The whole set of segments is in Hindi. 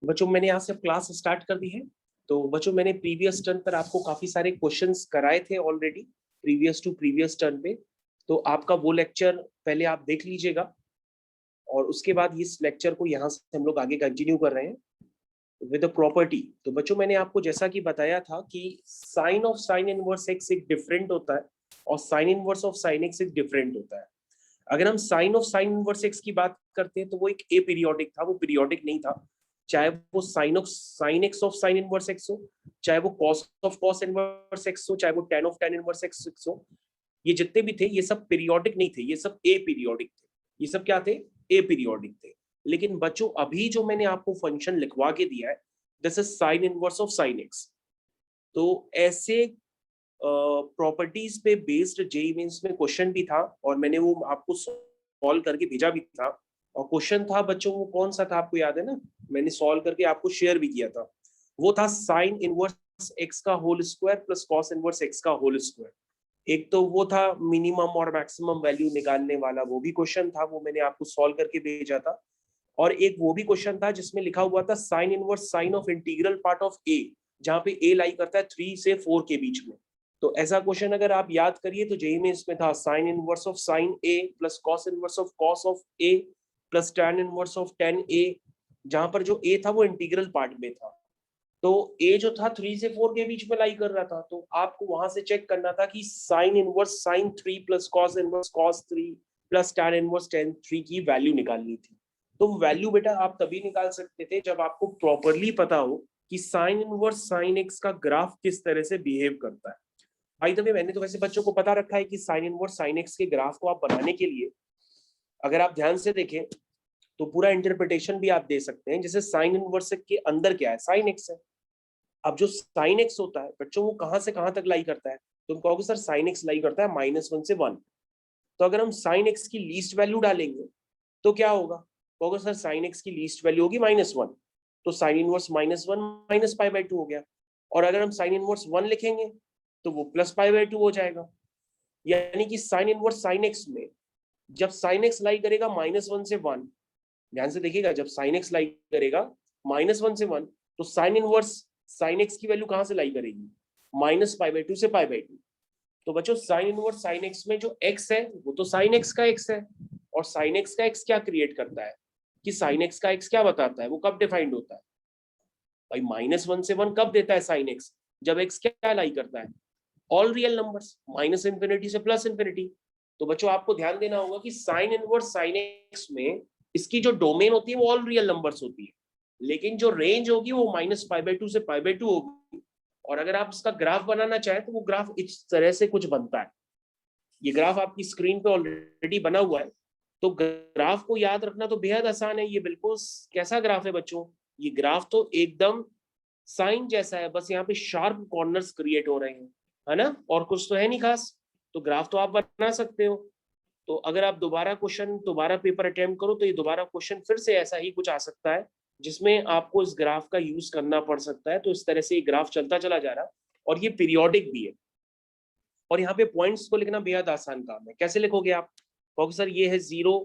बच्चों मैंने यहाँ से क्लास स्टार्ट कर दी है। तो बच्चों मैंने प्रीवियस टर्न पर आपको काफी सारे क्वेश्चंस कराए थे already, previous to previous turn पे। तो आपका वो लेक्चर पहले आप देख लीजिएगा और उसके बाद इस लेक्चर को यहाँ से हम लोग आगे कंटिन्यू कर रहे हैं विद अ प्रॉपर्टी। तो बच्चों मैंने आपको जैसा कि बताया था कि sine of sine inverse x एक डिफरेंट होता है और sine inverse of sine x एक डिफरेंट होता है। अगर हम sine of sine inverse x की बात करते हैं तो वो एक ए पीरियोडिक था, वो पीरियोडिक नहीं था। चाहे वो sine of sine x of sine inverse x हो, चाहे वो cos of cos inverse x हो, चाहे वो tan of tan inverse x हो, ये जितने भी थे ये सब पीरियोडिक नहीं थे, ये सब ए पीरियोडिक थे। ये सब क्या थे? ए पीरियोडिक थे। लेकिन बच्चों अभी जो मैंने आपको फंक्शन लिखवा के दिया है, this is sine inverse of sine x. तो ऐसे प्रॉपर्टीज पे बेस्ड जेईई मेंस में क्वेश्चन भी था और मैंने वो आपको सॉल्व करके भेजा भी था। और क्वेश्चन था बच्चों वो कौन सा था आपको याद है ना? मैंने सॉल्व करके आपको शेयर भी किया था। वो था साइन इनवर्स एक्स का whole square plus cos inverse x का होल स्क्वायर। एक तो वो था मिनिमम और मैक्सिमम वैल्यू निकालने वाला, वो भी क्वेश्चन था, वो मैंने आपको सॉल्व करके भेजा था। और एक वो भी क्वेश्चन था जिसमें लिखा हुआ था sine inverse sine of integral part of a, जहां पे ए लाई करता है 3 से 4 के बीच में। तो ऐसा क्वेश्चन अगर आप याद करिए तो जेईई में इसमें था sine inverse of sign A plus cos inverse of cos of A plus tan inverse of tan ए, जहां पर जो ए था वो इंटीग्रल पार्ट में था। तो ए जो था 3 से 4 के बीच में लाई कर रहा था, तो आपको वहां से चेक करना था कि sign inverse sign 3 plus cos inverse cos 3 plus tan inverse tan 3 की वैल्यू निकालनी थी। तो वैल्यू बेटा आप तभी निकाल सकते थे जब आपको प्रॉपरली पता हो कि साइन इनवर्स साइन एक्स का ग्राफ किस तरह से बिहेव करता है। भाई द वे मैंने तो वैसे बच्चों को पता रखा है कि साइन इनवर्स साइन एक्स के ग्राफ को आप बनाने के लिए अगर आप ध्यान से देखें तो पूरा इंटरप्रिटेशन भी आप दे सकते हैं। जैसे साइन इनवर्स के अंदर क्या है? साइन एक्स है। अब जो साइन एक्स होता है बच्चों वो कहां से कहां तक लाई करता है? तुम कहोगे सर साइन एक्स लाई करता है -1 से 1। तो अगर हम साइन एक्स की लीस्ट वैल्यू डालेंगे तो क्या होगा? कहोगे सर साइन एक्स की लीस्ट वैल्यू होगी -1, तो साइन इनवर्स -1 -π/2 हो गया। और अगर हम साइन इनवर्स 1 लिखेंगे तो वो +π/2 हो जाएगा। यानी कि साइन इनवर्स साइन एक्स में जब साइन एक्स लाई करेगा -1 से 1, ध्यान से देखिएगा, जब साइन एक्स लाई करेगा -1 से 1, तो साइन इनवर्स साइन एक्स की वैल्यू कहां से लाई करेगी? -π/2 से π/2। तो बच्चों साइन इनवर्स साइन एक्स में जो एक्स है वो तो साइन एक्स का एक्स है। और साइन एक्स का एक्स क्या क्रिएट करता है कि साइन एक्स का एक्स क्या बताता है, वो कब डिफाइंड होता है? भाई -1 से 1 कब देता है साइन एक्स? जब एक्स क्या लाई करता है? ऑल रियल नंबर्स, -∞ से +∞। तो बच्चों आपको ध्यान देना होगा कि साइन इनवर्स साइन एक्स में इसकी जो डोमेन होती है वो ऑल रियल नंबर्स होती है, लेकिन जो रेंज होगी वो -π/2 से π/2 होगी। और अगर आप इसका ग्राफ बनाना चाहें तो वो ग्राफ इस तरह से कुछ बनता है। ये ग्राफ आपकी स्क्रीन पे ऑलरेडी बना हुआ है। तो ग्राफ को याद रखना तो बेहद आसान है। ये बिल्कुल कैसा ग्राफ है बच्चों? ये ग्राफ तो एकदम साइन जैसा है, बस यहाँ पे शार्प कॉर्नर्स क्रिएट हो रहे हैं, है ना? और कुछ तो है नहीं खास। तो ग्राफ तो आप बना सकते हो। तो अगर आप दोबारा पेपर अटेम्प्ट करो तो ये दोबारा क्वेश्चन फिर से ऐसा ही कुछ आ सकता है जिसमें आपको इस ग्राफ का यूज करना पड़ सकता है। तो इस तरह से ये ग्राफ चलता चला जा रहा है और ये पीरियोडिक भी है। और यहाँ पे पॉइंट्स को लिखना बेहद आसान काम है। कैसे लिखोगे आप? कहोगे सर ये है 0,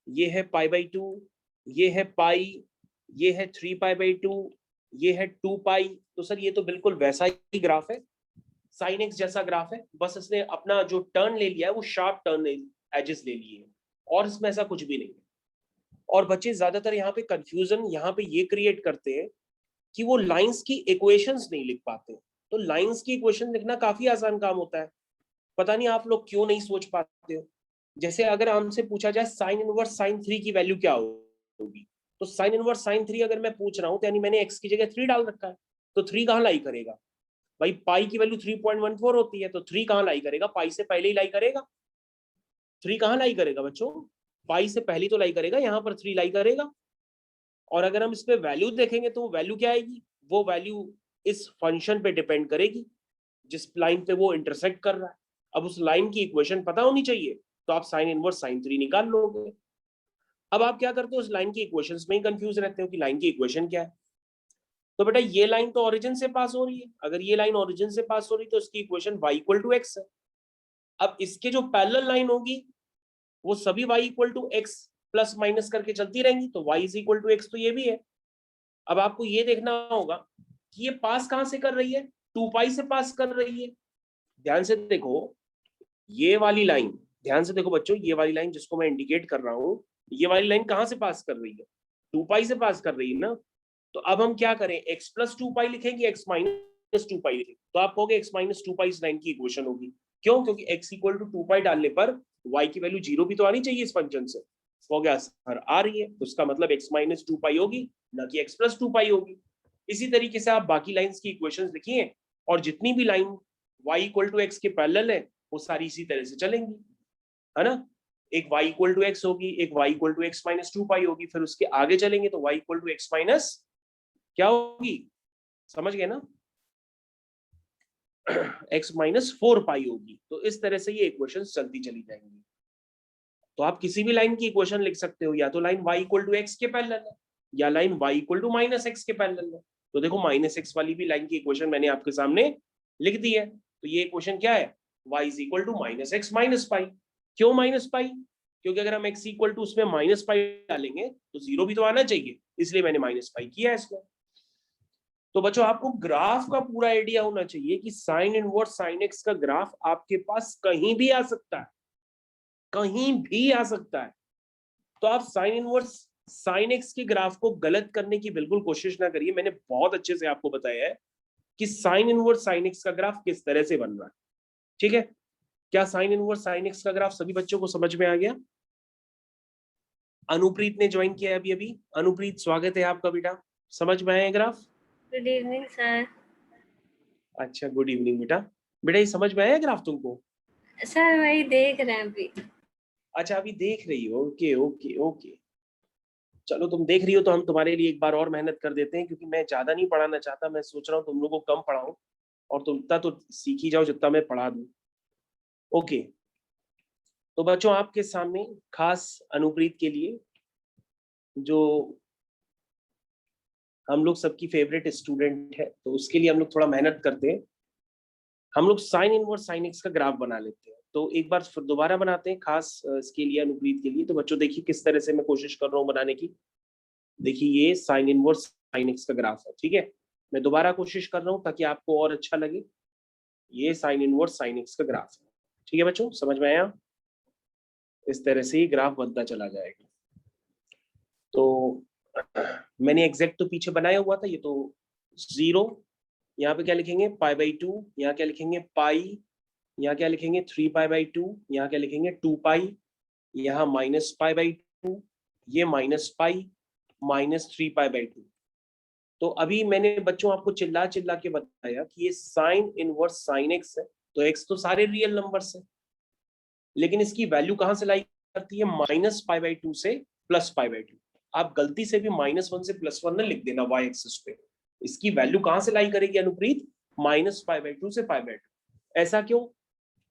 ये है π/2, ये है पाई, ये है 3π/2, ये है 2π। तो सर ये तो बिल्कुल वैसा ही ग्राफ है, साइन एक्स जैसा ग्राफ है, बस इसने अपना जो टर्न ले लिया है वो शार्प टर्न एजेस ले लिए हैं और इसमें ऐसा कुछ भी नहीं है। और बच्चे ज्यादातर यहाँ पे कंफ्यूजन यहाँ पे ये क्रिएट करते हैं कि वो लाइंस की इक्वेशंस नहीं लिख पाते। तो लाइंस की इक्वेशन लिखना काफी आसान काम होता है, पता नहीं आप लोग क्यों नहीं सोच पाते हो। जैसे अगर हमसे पूछा जाए साइन इनवर्स साइन 3 की वैल्यू क्या होगी, तो साइन इनवर्स साइन 3 अगर मैं पूछ रहा हूँ तो यानी मैंने एक्स की जगह 3 डाल रखा है, तो 3 कहाँ लाई करेगा? भाई पाई की वैल्यू 3.14 होती है, तो 3 कहाँ लाई करेगा? पाई से पहले ही लाई करेगा। 3 कहाँ लाई करेगा बच्चों? पाई से पहले तो लाई करेगा, यहाँ पर 3 लाई करेगा। और अगर हम इस पे वैल्यू देखेंगे तो वैल्यू क्या आएगी? वो वैल्यू इस फंक्शन पे डिपेंड करेगी जिस लाइन पे वो इंटरसेक्ट कर रहा है। अब उस लाइन की इक्वेशन पता होनी चाहिए, तो आप साइन इनवर्स साइन 3 निकाल लोगे। अब आप क्या करते हो? उस लाइन की इक्वेशंस में ही कंफ्यूज रहते हो कि लाइन की इक्वेशन क्या है। तो बेटा ये लाइन तो ओरिजिन से पास हो रही है, अगर ये लाइन ओरिजिन से पास हो रही है तो इसकी इक्वेशन y = x है। अब इसके जो पैरेलल लाइन होगी वो सभी y = x प्लस माइनस करके चलती रहेंगी, तो y = x तो ये भी है। अब आपको ये देखना होगा कि ये पास कहां से कर रही है, 2 पाई से पास कर रही है। ध्यान से देखो ये वाली लाइन, ध्यान से देखो बच्चों, ये वाली लाइन जिसको मैं इंडिकेट कर रहा हूं, ये वाली लाइन कहां से पास कर रही है, 2 पाई से पास कर रही है ना। तो अब हम क्या करें, x प्लस 2 पाई लिखेंगे, x माइनस 2 पाई लिखेंगे। तो आप कहोगे x माइनस 2 पाई इस लाइन की इक्वेशन होगी। क्यों? क्योंकि x इक्वल टू 2 पाई डालने पर y की वैल्यू 0 भी तो आनी चाहिए इस फंक्शन से। हो गया सर, आ रही है, तो उसका मतलब x माइनस 2 पाई होगी, ना कि x प्लस 2 पाई होगी। इसी तरीके से आप बाकी लाइंस की इक्वेशंस लिखिए, और जितनी भी line y equal to x के पैरेलल है वो सारी इसी तरह से चलेंगी, है ना। एक y इक्वल टू एक्स होगी, एक y equal to x minus 2 pi होगी, फिर उसके आगे चलेंगे तो y equal to x minus क्या होगी, समझ गए ना, x माइनस 4 पाई होगी। तो इस तरह से ये इक्वेशन चलती चली जाएंगी। तो आप किसी भी लाइन की इक्वेशन लिख सकते हो, या तो line y equal to x के पैरेलल है, या line y equal to minus x के पैरेलल है। तो देखो माइनस एक्स वाली भी लाइन की इक्वेशन मैंने आपके सामने लिख दी है। तो ये इक्वेशन क्या है, y is equal to minus x minus pi. क्यों माइनस पाई? क्योंकि अगर हम x इक्वल टू उसमें माइनस पाई डालेंगे तो 0 भी तो आना चाहिए, इसलिए मैंने माइनस पाई किया है इसमें। तो बच्चों आपको ग्राफ का पूरा आइडिया होना चाहिए कि साइन इनवर्स साइन एक्स का ग्राफ आपके पास कहीं भी आ सकता है, कहीं भी आ सकता है। तो आप साइन इनवर्स साइन एक्स के ग्राफ को गलत करने की बिल्कुल कोशिश ना करिए। मैंने बहुत अच्छे से आपको बताया है कि साइन इनवर्स साइन एक्स का ग्राफ किस तरह से बन रहा है, ठीक है। क्या साइन इनवर्स साइन एक्स का ग्राफ सभी बच्चों को समझ में आ गया? अनुप्रीत ने ज्वाइन किया अभी अभी। अनुप्रीत स्वागत है आपका बेटा, समझ में आया ग्राफ? Good evening sir. अच्छा गुड इवनिंग बेटा। बेटा ये समझ में आया ग्राफ तुमको? सर वही देख रहे हैं अभी। अच्छा अभी देख रही हो, ओके ओके ओके। चलो तुम देख रही हो तो हम तुम्हारे लिए एक बार और मेहनत कर देते हैं, क्योंकि मैं ज्यादा नहीं पढ़ाना चाहता। मैं सोच रहा हूँ तुम लोगों को कम पढ़ाऊं, और तुम इतना तो सीख ही जाओ जितना मैं पढ़ा दूं। ओके, तो बच्चों आपके सामने खास अनुप्रीत के लिए, जो हम लोग सबकी फेवरेट स्टूडेंट है, तो उसके लिए हम लोग थोड़ा मेहनत करते हैं। हम लोग साइन इनवर्स साइन एक्स का ग्राफ बना लेते हैं। तो एक बार फिर दोबारा बनाते हैं खास इसके लिए, अनुप्रीत के लिए। तो बच्चों देखिए किस तरह से मैं कोशिश कर रहा हूँ बनाने की। देखिए ये साइन इनवर्स साइन एक्स का ग्राफ है, ठीक है। मैं दोबारा कोशिश कर रहा हूँ ताकि आपको और अच्छा लगे। ये साइन इनवर्स साइन एक्स का ग्राफ है, ठीक है बच्चों, समझ में आया? इस तरह से ही ग्राफ बनता चला जाएगा। तो मैंने एग्जैक्ट तो पीछे बनाया हुआ था, ये तो 0, यहाँ पे क्या लिखेंगे π/2, यहाँ क्या लिखेंगे पाई, यहाँ क्या लिखेंगे 3π/2, यहाँ क्या लिखेंगे 2 पाई, यहाँ -π/2, ये -पाई, -3π/2। तो अभी मैंने बच्चों आपको चिल्ला चिल्ला के बताया कि ये साइन इनवर्स साइन एक्स है। तो एक्स तो सारे रियल नंबर्स है, लेकिन इसकी वैल्यू कहां से लाई करती है, -π/2 से +π/2। आप गलती से भी -1 से +1 न लिख देना y एक्सिस पे। इसकी वैल्यू कहां से लाई करेगी अनुप्रीत, -π/2 से π/2। ऐसा क्यों?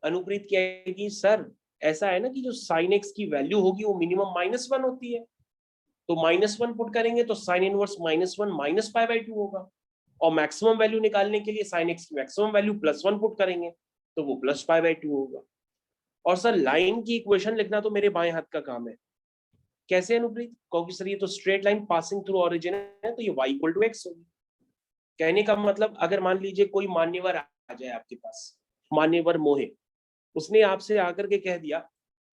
अनुप्रीत कहेगी सर ऐसा है ना कि जो साइन एक्स की वैल्यू होगी वो मिनिमम -1 होती है। तो -1 पुट करेंगे तो साइन इनवर्स -1 -π/2 होगा, और मैक्सिमम वैल्यू निकालने के लिए साइन एक्स की मैक्सिमम वैल्यू +1 पुट करेंगे तो वो +π/2 होगा। और सर लाइन की इक्वेशन लिखना तो मेरे बाएं हाथ का काम है। कैसे अनुप्रीत? क्योंकि सर ये तो straight line passing through origin है, तो ये y इक्वल टू एक्स होगी। कहने का मतलब अगर मान लीजिए कोई मान्यवर आ जाए आपके पास, मान्यवर मोहे, उसने आपसे आकर के कह दिया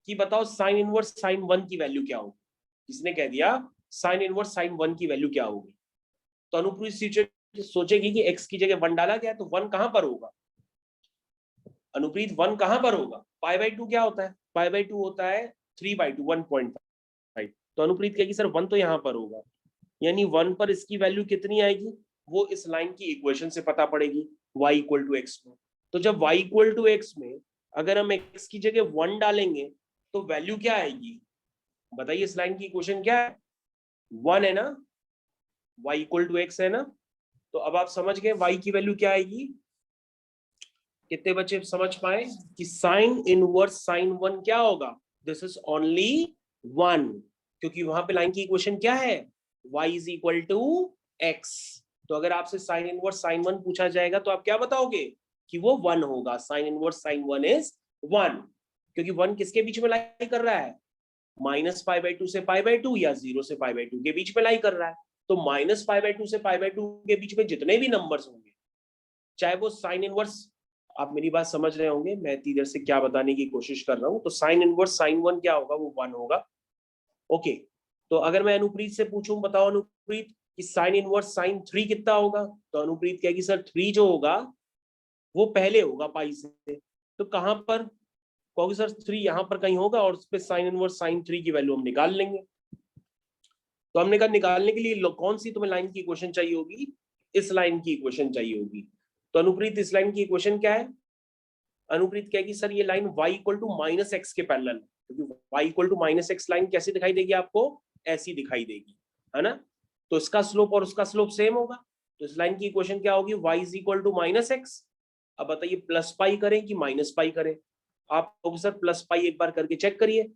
कि बताओ साइन इनवर्स साइन 1 की वैल्यू क्या होगी। किसने कह दिया साइन इनवर्स साइन 1 की वैल्यू क्या होगी? तो अनुप्रीत सोचेगी कि x की जगह 1 डाला गया, तो 1 कहां पर होगा अनुप्रीत, 1 कहां पर होगा? π/2 क्या होता है? π/2 होता है 3/2 1.5। तो अनुप्रीत कहेगी सर 1 तो यहाँ पर होगा, यानी 1 पर इसकी वैल्यू कितनी आएगी, वो इस लाइन की इक्वेशन से पता पड़ेगी y इक्वल टू एक्स में। तो जब y इक्वल टू एक्स में अगर हम x की जगह 1 डालेंगे तो वैल्यू क्या आएगी, बताइए इस लाइन की इक्वेशन क्या है, 1 है ना, y इक्वल टू एक्स है ना। तो अब आप समझ गए y की वैल्यू क्या आएगी। कितने बच्चे समझ पाए कि साइन इनवर्स साइन 1 क्या होगा, दिस इज ओनली 1, क्योंकि वहां पे लाइन की इक्वेशन क्या है, y is equal to x. तो अगर आपसे साइन इनवर्स साइन 1 पूछा जाएगा तो आप क्या बताओगे कि वो 1 होगा। साइन इनवर्स साइन 1 इज 1, क्योंकि 1 किसके बीच में लाई कर रहा है, -π/2 से π/2 या 0 से π/2 के बीच में लाई कर रहा है। तो -π/2 से π/2 के बीच में जितने भी नंबर्स होंगे, चाहे वो साइन इनवर्स, आप मेरी बात समझ रहे होंगे मैं इतनी देर से क्या बताने की कोशिश कर रहा हूँ, तो साइन इनवर्स साइन 1 क्या होगा, वो 1 होगा। ओके, तो अगर मैं अनुप्रीत से पूछूं, बताओ अनुप्रीत कि साइन इनवर्स साइन 3 कितना होगा, तो अनुप्रीत कहेगी सर 3 जो होगा वो पहले होगा पाई से, तो कहां पर कहोगे सर 3 यहां पर कहीं होगा और उस पे साइन इनवर्स साइन 3 की वैल्यू हम निकाल लेंगे। तो हमने कहा निकालने के लिए कौन सी तुम्हें लाइन की इक्वेशन चाहिए होगी, इस लाइन की इक्वेशन चाहिए होगी। तो अनुप्रीत इस लाइन की इक्वेशन क्या है, अनुप्रीत कहेगी सर ये line y equal to minus x के पैरेलल है, क्योंकि y equal to minus x line कैसी दिखाई देगी आपको, ऐसी दिखाई देगी, है ना। तो इसका स्लोप और उसका स्लोप सेम होगा, तो इस लाइन की इक्वेशन क्या होगी, y is equal to minus x. अब बताइए प्लस पाई करें कि माइनस पाई करें, आप सर प्लस पाई एक बार करके चेक करिए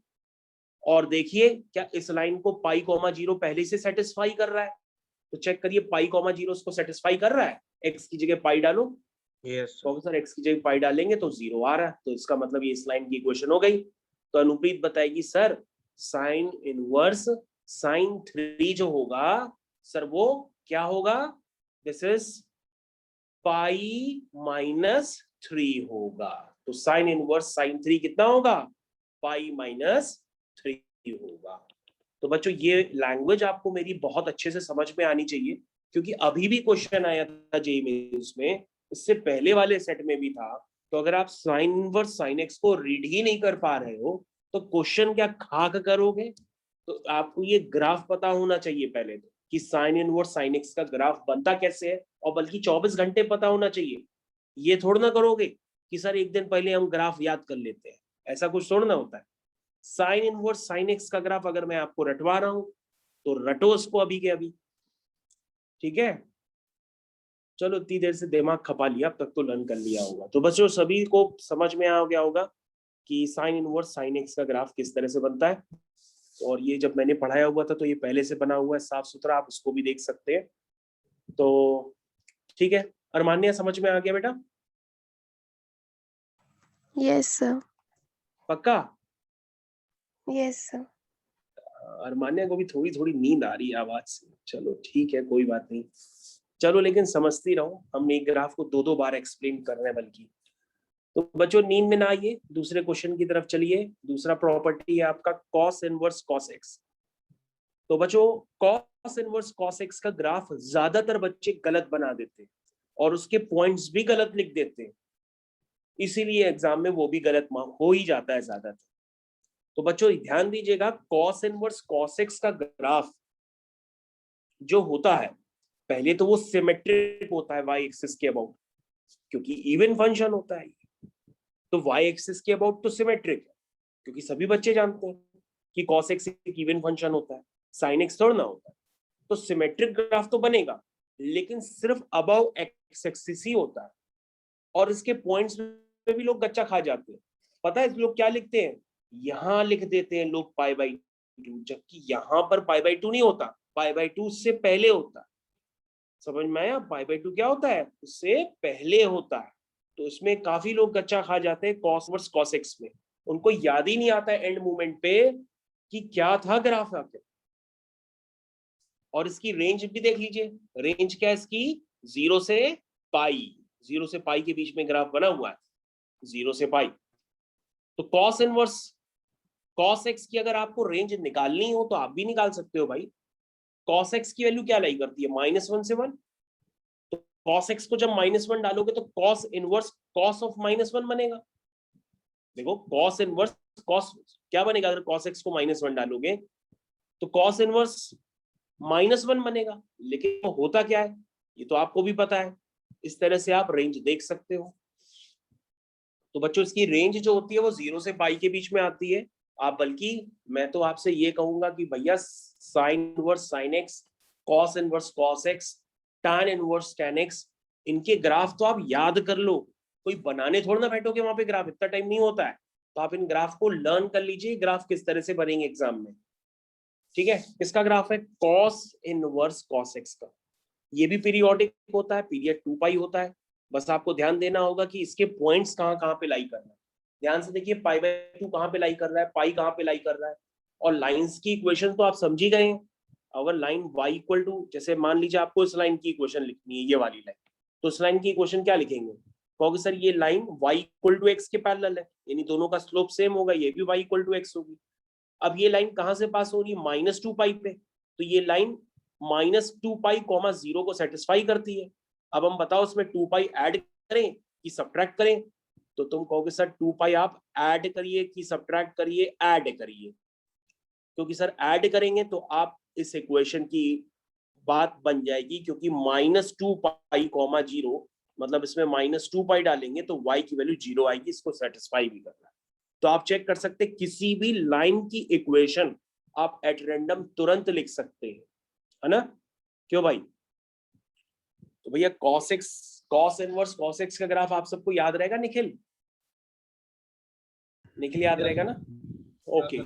और देखिए क्या इस लाइन को पाई कॉमा 0 पहले से सेटिस्फाई कर रहा है, तो चेक करिए पाई कॉमा 0 उसको सेटिस्फाई कर रहा है, एक्स की जगह पाई डालो, तो सर एक्स की जगह पाई डालेंगे तो 0 आ रहा है, तो इसका मतलब ये इस लाइन की इक्वेशन हो गई। तो अनुप्रीत बताएगी सर साइन इनवर्स साइन 3 जो होगा सर वो क्या होगा, दिस इज पाई माइनस 3 होगा। तो साइन इनवर्स साइन 3 कितना होगा, पाई माइनस 3 होगा। तो बच्चों ये लैंग्वेज आपको मेरी बहुत अच्छे से समझ में आनी चाहिए, क्योंकि अभी भी क्वेश्चन आया था जेईई मेंस में, इससे पहले वाले सेट में भी था। तो अगर आप साइन इनवर्स साइन एक्स को रीड ही नहीं कर पा रहे हो तो क्वेश्चन क्या खाक करोगे। तो आपको ये ग्राफ पता होना चाहिए पहले तो, कि साइन इनवर्स साइन एक्स का ग्राफ बनता कैसे है, और बल्कि 24 घंटे पता होना चाहिए। ये थोड़ा ना करोगे कि सर एक दिन पहले हम ग्राफ याद कर लेते हैं, ऐसा कुछ थोड़ा ना होता है। साइन इनवर्स साइन एक्स का ग्राफ अगर मैं आपको रटवा रहा हूं तो रटो उसको अभी के अभी, ठीक है। चलो इतनी देर से दिमाग खपा लिया, अब तक तो लर्न कर लिया होगा। तो बच्चों सभी को समझ में आ गया होगा कि साइन इनवर्स साइन एक्स का ग्राफ किस तरह से बनता है, और ये जब मैंने पढ़ाया हुआ था तो ये पहले से बना हुआ है साफ सुथरा, आप उसको भी देख सकते हैं। तो ठीक है, अरमान्या समझ में आ गया बेटा? Yes sir. पक्का? Yes sir. अरमान्या को भी थोड़ी थोड़ी नींद आ रही है आवाज से, चलो ठीक है कोई बात नहीं, चलो लेकिन समझती रहो, हम एक ग्राफ को 2-2 बार एक्सप्लेन कर रहे हैं बल्कि। तो बच्चों नींद में ना आइए, दूसरे क्वेश्चन की तरफ चलिए। दूसरा प्रॉपर्टी है आपका कॉस इनवर्स कॉस एक्स। तो बच्चों कॉस इनवर्स कॉस एक्स का ग्राफ ज्यादातर बच्चे गलत बना देते हैं और उसके पॉइंट्स भी गलत लिख देते हैं, इसीलिए एग्जाम में वो भी गलत हो ही जाता है ज्यादातर। तो बच्चों ध्यान दीजिएगा, कॉस इनवर्स कॉस एक्स का ग्राफ जो होता है पहले तो वो सिमेट्रिक होता है वाई एक्सिस के अबाउट, क्योंकि इवन फंक्शन होता है। तो वाई एक्सिस के अबाउट तो सिमेट्रिक है, क्योंकि सभी बच्चे जानते हैं कि कॉस एक्स एक इवन फंक्शन होता है, साइन एक्स थोड़ा ना होता है। तो सिमेट्रिक ग्राफ तो बनेगा, लेकिन सिर्फ अबव एक्स एक्सिस ही होता है, और इसके पॉइंट्स पे भी लोग गच्चा खा जाते हैं। पता है लोग क्या लिखते हैं, यहां लिख देते हैं लोग π/2, जबकि यहां पर π/2 नहीं होता, π/2 से पहले होता है। समझ में आया, π/2 क्या होता है, उससे पहले होता है। तो इसमें काफी लोग गच्चा खा जाते हैं कॉस वर्स कॉस एक्स में, उनको याद ही नहीं आता है एंड मोमेंट पे कि क्या था ग्राफ आके। और इसकी रेंज भी देख लीजिए, रेंज क्या है इसकी, 0 से पाई, 0 से पाई के बीच में ग्राफ बना हुआ है, 0 से पाई। तो कॉस इनवर्स कॉस एक्स की अगर आपको रेंज निकालनी हो तो आप भी निकाल सकते हो भाई। कॉस एक्स की वैल्यू क्या लाई करती है, -1 से 1। तो कॉस एक्स को जब -1 डालोगे तो कॉस इनवर्स कॉस ऑफ -1 बनेगा। देखो कॉस इनवर्स कॉस क्या बनेगा, अगर कॉस एक्स को -1 डालोगे तो कॉस इनवर्स -1 बनेगा। लेकिन वो होता क्या है ये तो आपको भी पता है, इस तरह से आप रेंज देख सकते हो। तो बच्चों इसकी रेंज जो होती है वो 0 से पाई के बीच में आती है। आप बल्कि मैं तो आपसे ये कहूंगा कि भैया sign inverse sine x, cos inverse cos x, tan inverse tan x, इनके ग्राफ तो आप याद कर लो, कोई बनाने थोड़ा ना बैठोगे वहां पे ग्राफ, इतना टाइम नहीं होता है। तो आप इन ग्राफ को लर्न कर लीजिए, ग्राफ किस तरह से बनेंगे एग्जाम में। ठीक है, किसका ग्राफ है, कॉस इनवर्स कॉस एक्स का। ये भी पीरियोडिक होता है, पीरियड 2 पाई होता है। बस आपको ध्यान देना होगा कि इसके पॉइंट्स कहाँ कहाँ पे लाई करना है। ध्यान से देखिए π/2 कहाँ पे लाई कर रहा है, पाई कहाँ पे लाई कर रहा है, और लाइंस की इक्वेशन तो आप समझ ही गए हैं। अगर लाइन y इक्वल टू, जैसे मान लीजिए आपको इस लाइन की इक्वेशन लिखनी है, ये वाली लाइन, तो इस लाइन की इक्वेशन क्या लिखेंगे? कहोगे सर ये line y equal to x के पैरेलल है, यानी दोनों का स्लोप सेम होगा, ये भी y इक्वल टू x होगी। अब ये लाइन कहां से पास हो रही है? -2π पे, तो ये लाइन -2π, 0 को सेटिस्फाई करती है। अब हम बताओ इसमें 2π ऐड करें कि सब्ट्रैक्ट करें? तो तुम कहोगे सर 2π आप ऐड करिए कि सब्ट्रैक्ट करिए? ऐड करिए, क्योंकि सर ऐड करेंगे तो आप इस इक्वेशन की बात बन जाएगी, क्योंकि -2π, 0, मतलब इसमें -2π डालेंगे तो y की वैल्यू 0 आएगी, इसको सेटिस्फाई भी करना है। तो आप चेक कर सकते हैं किसी भी लाइन की इक्वेशन आप एट रैंडम तुरंत लिख सकते हैं, है ना? क्यों भाई? तो भैया cos इनवर्स cos x का ग्राफ आप सबको याद रहेगा? निखिल याद रहेगा ना? ओके,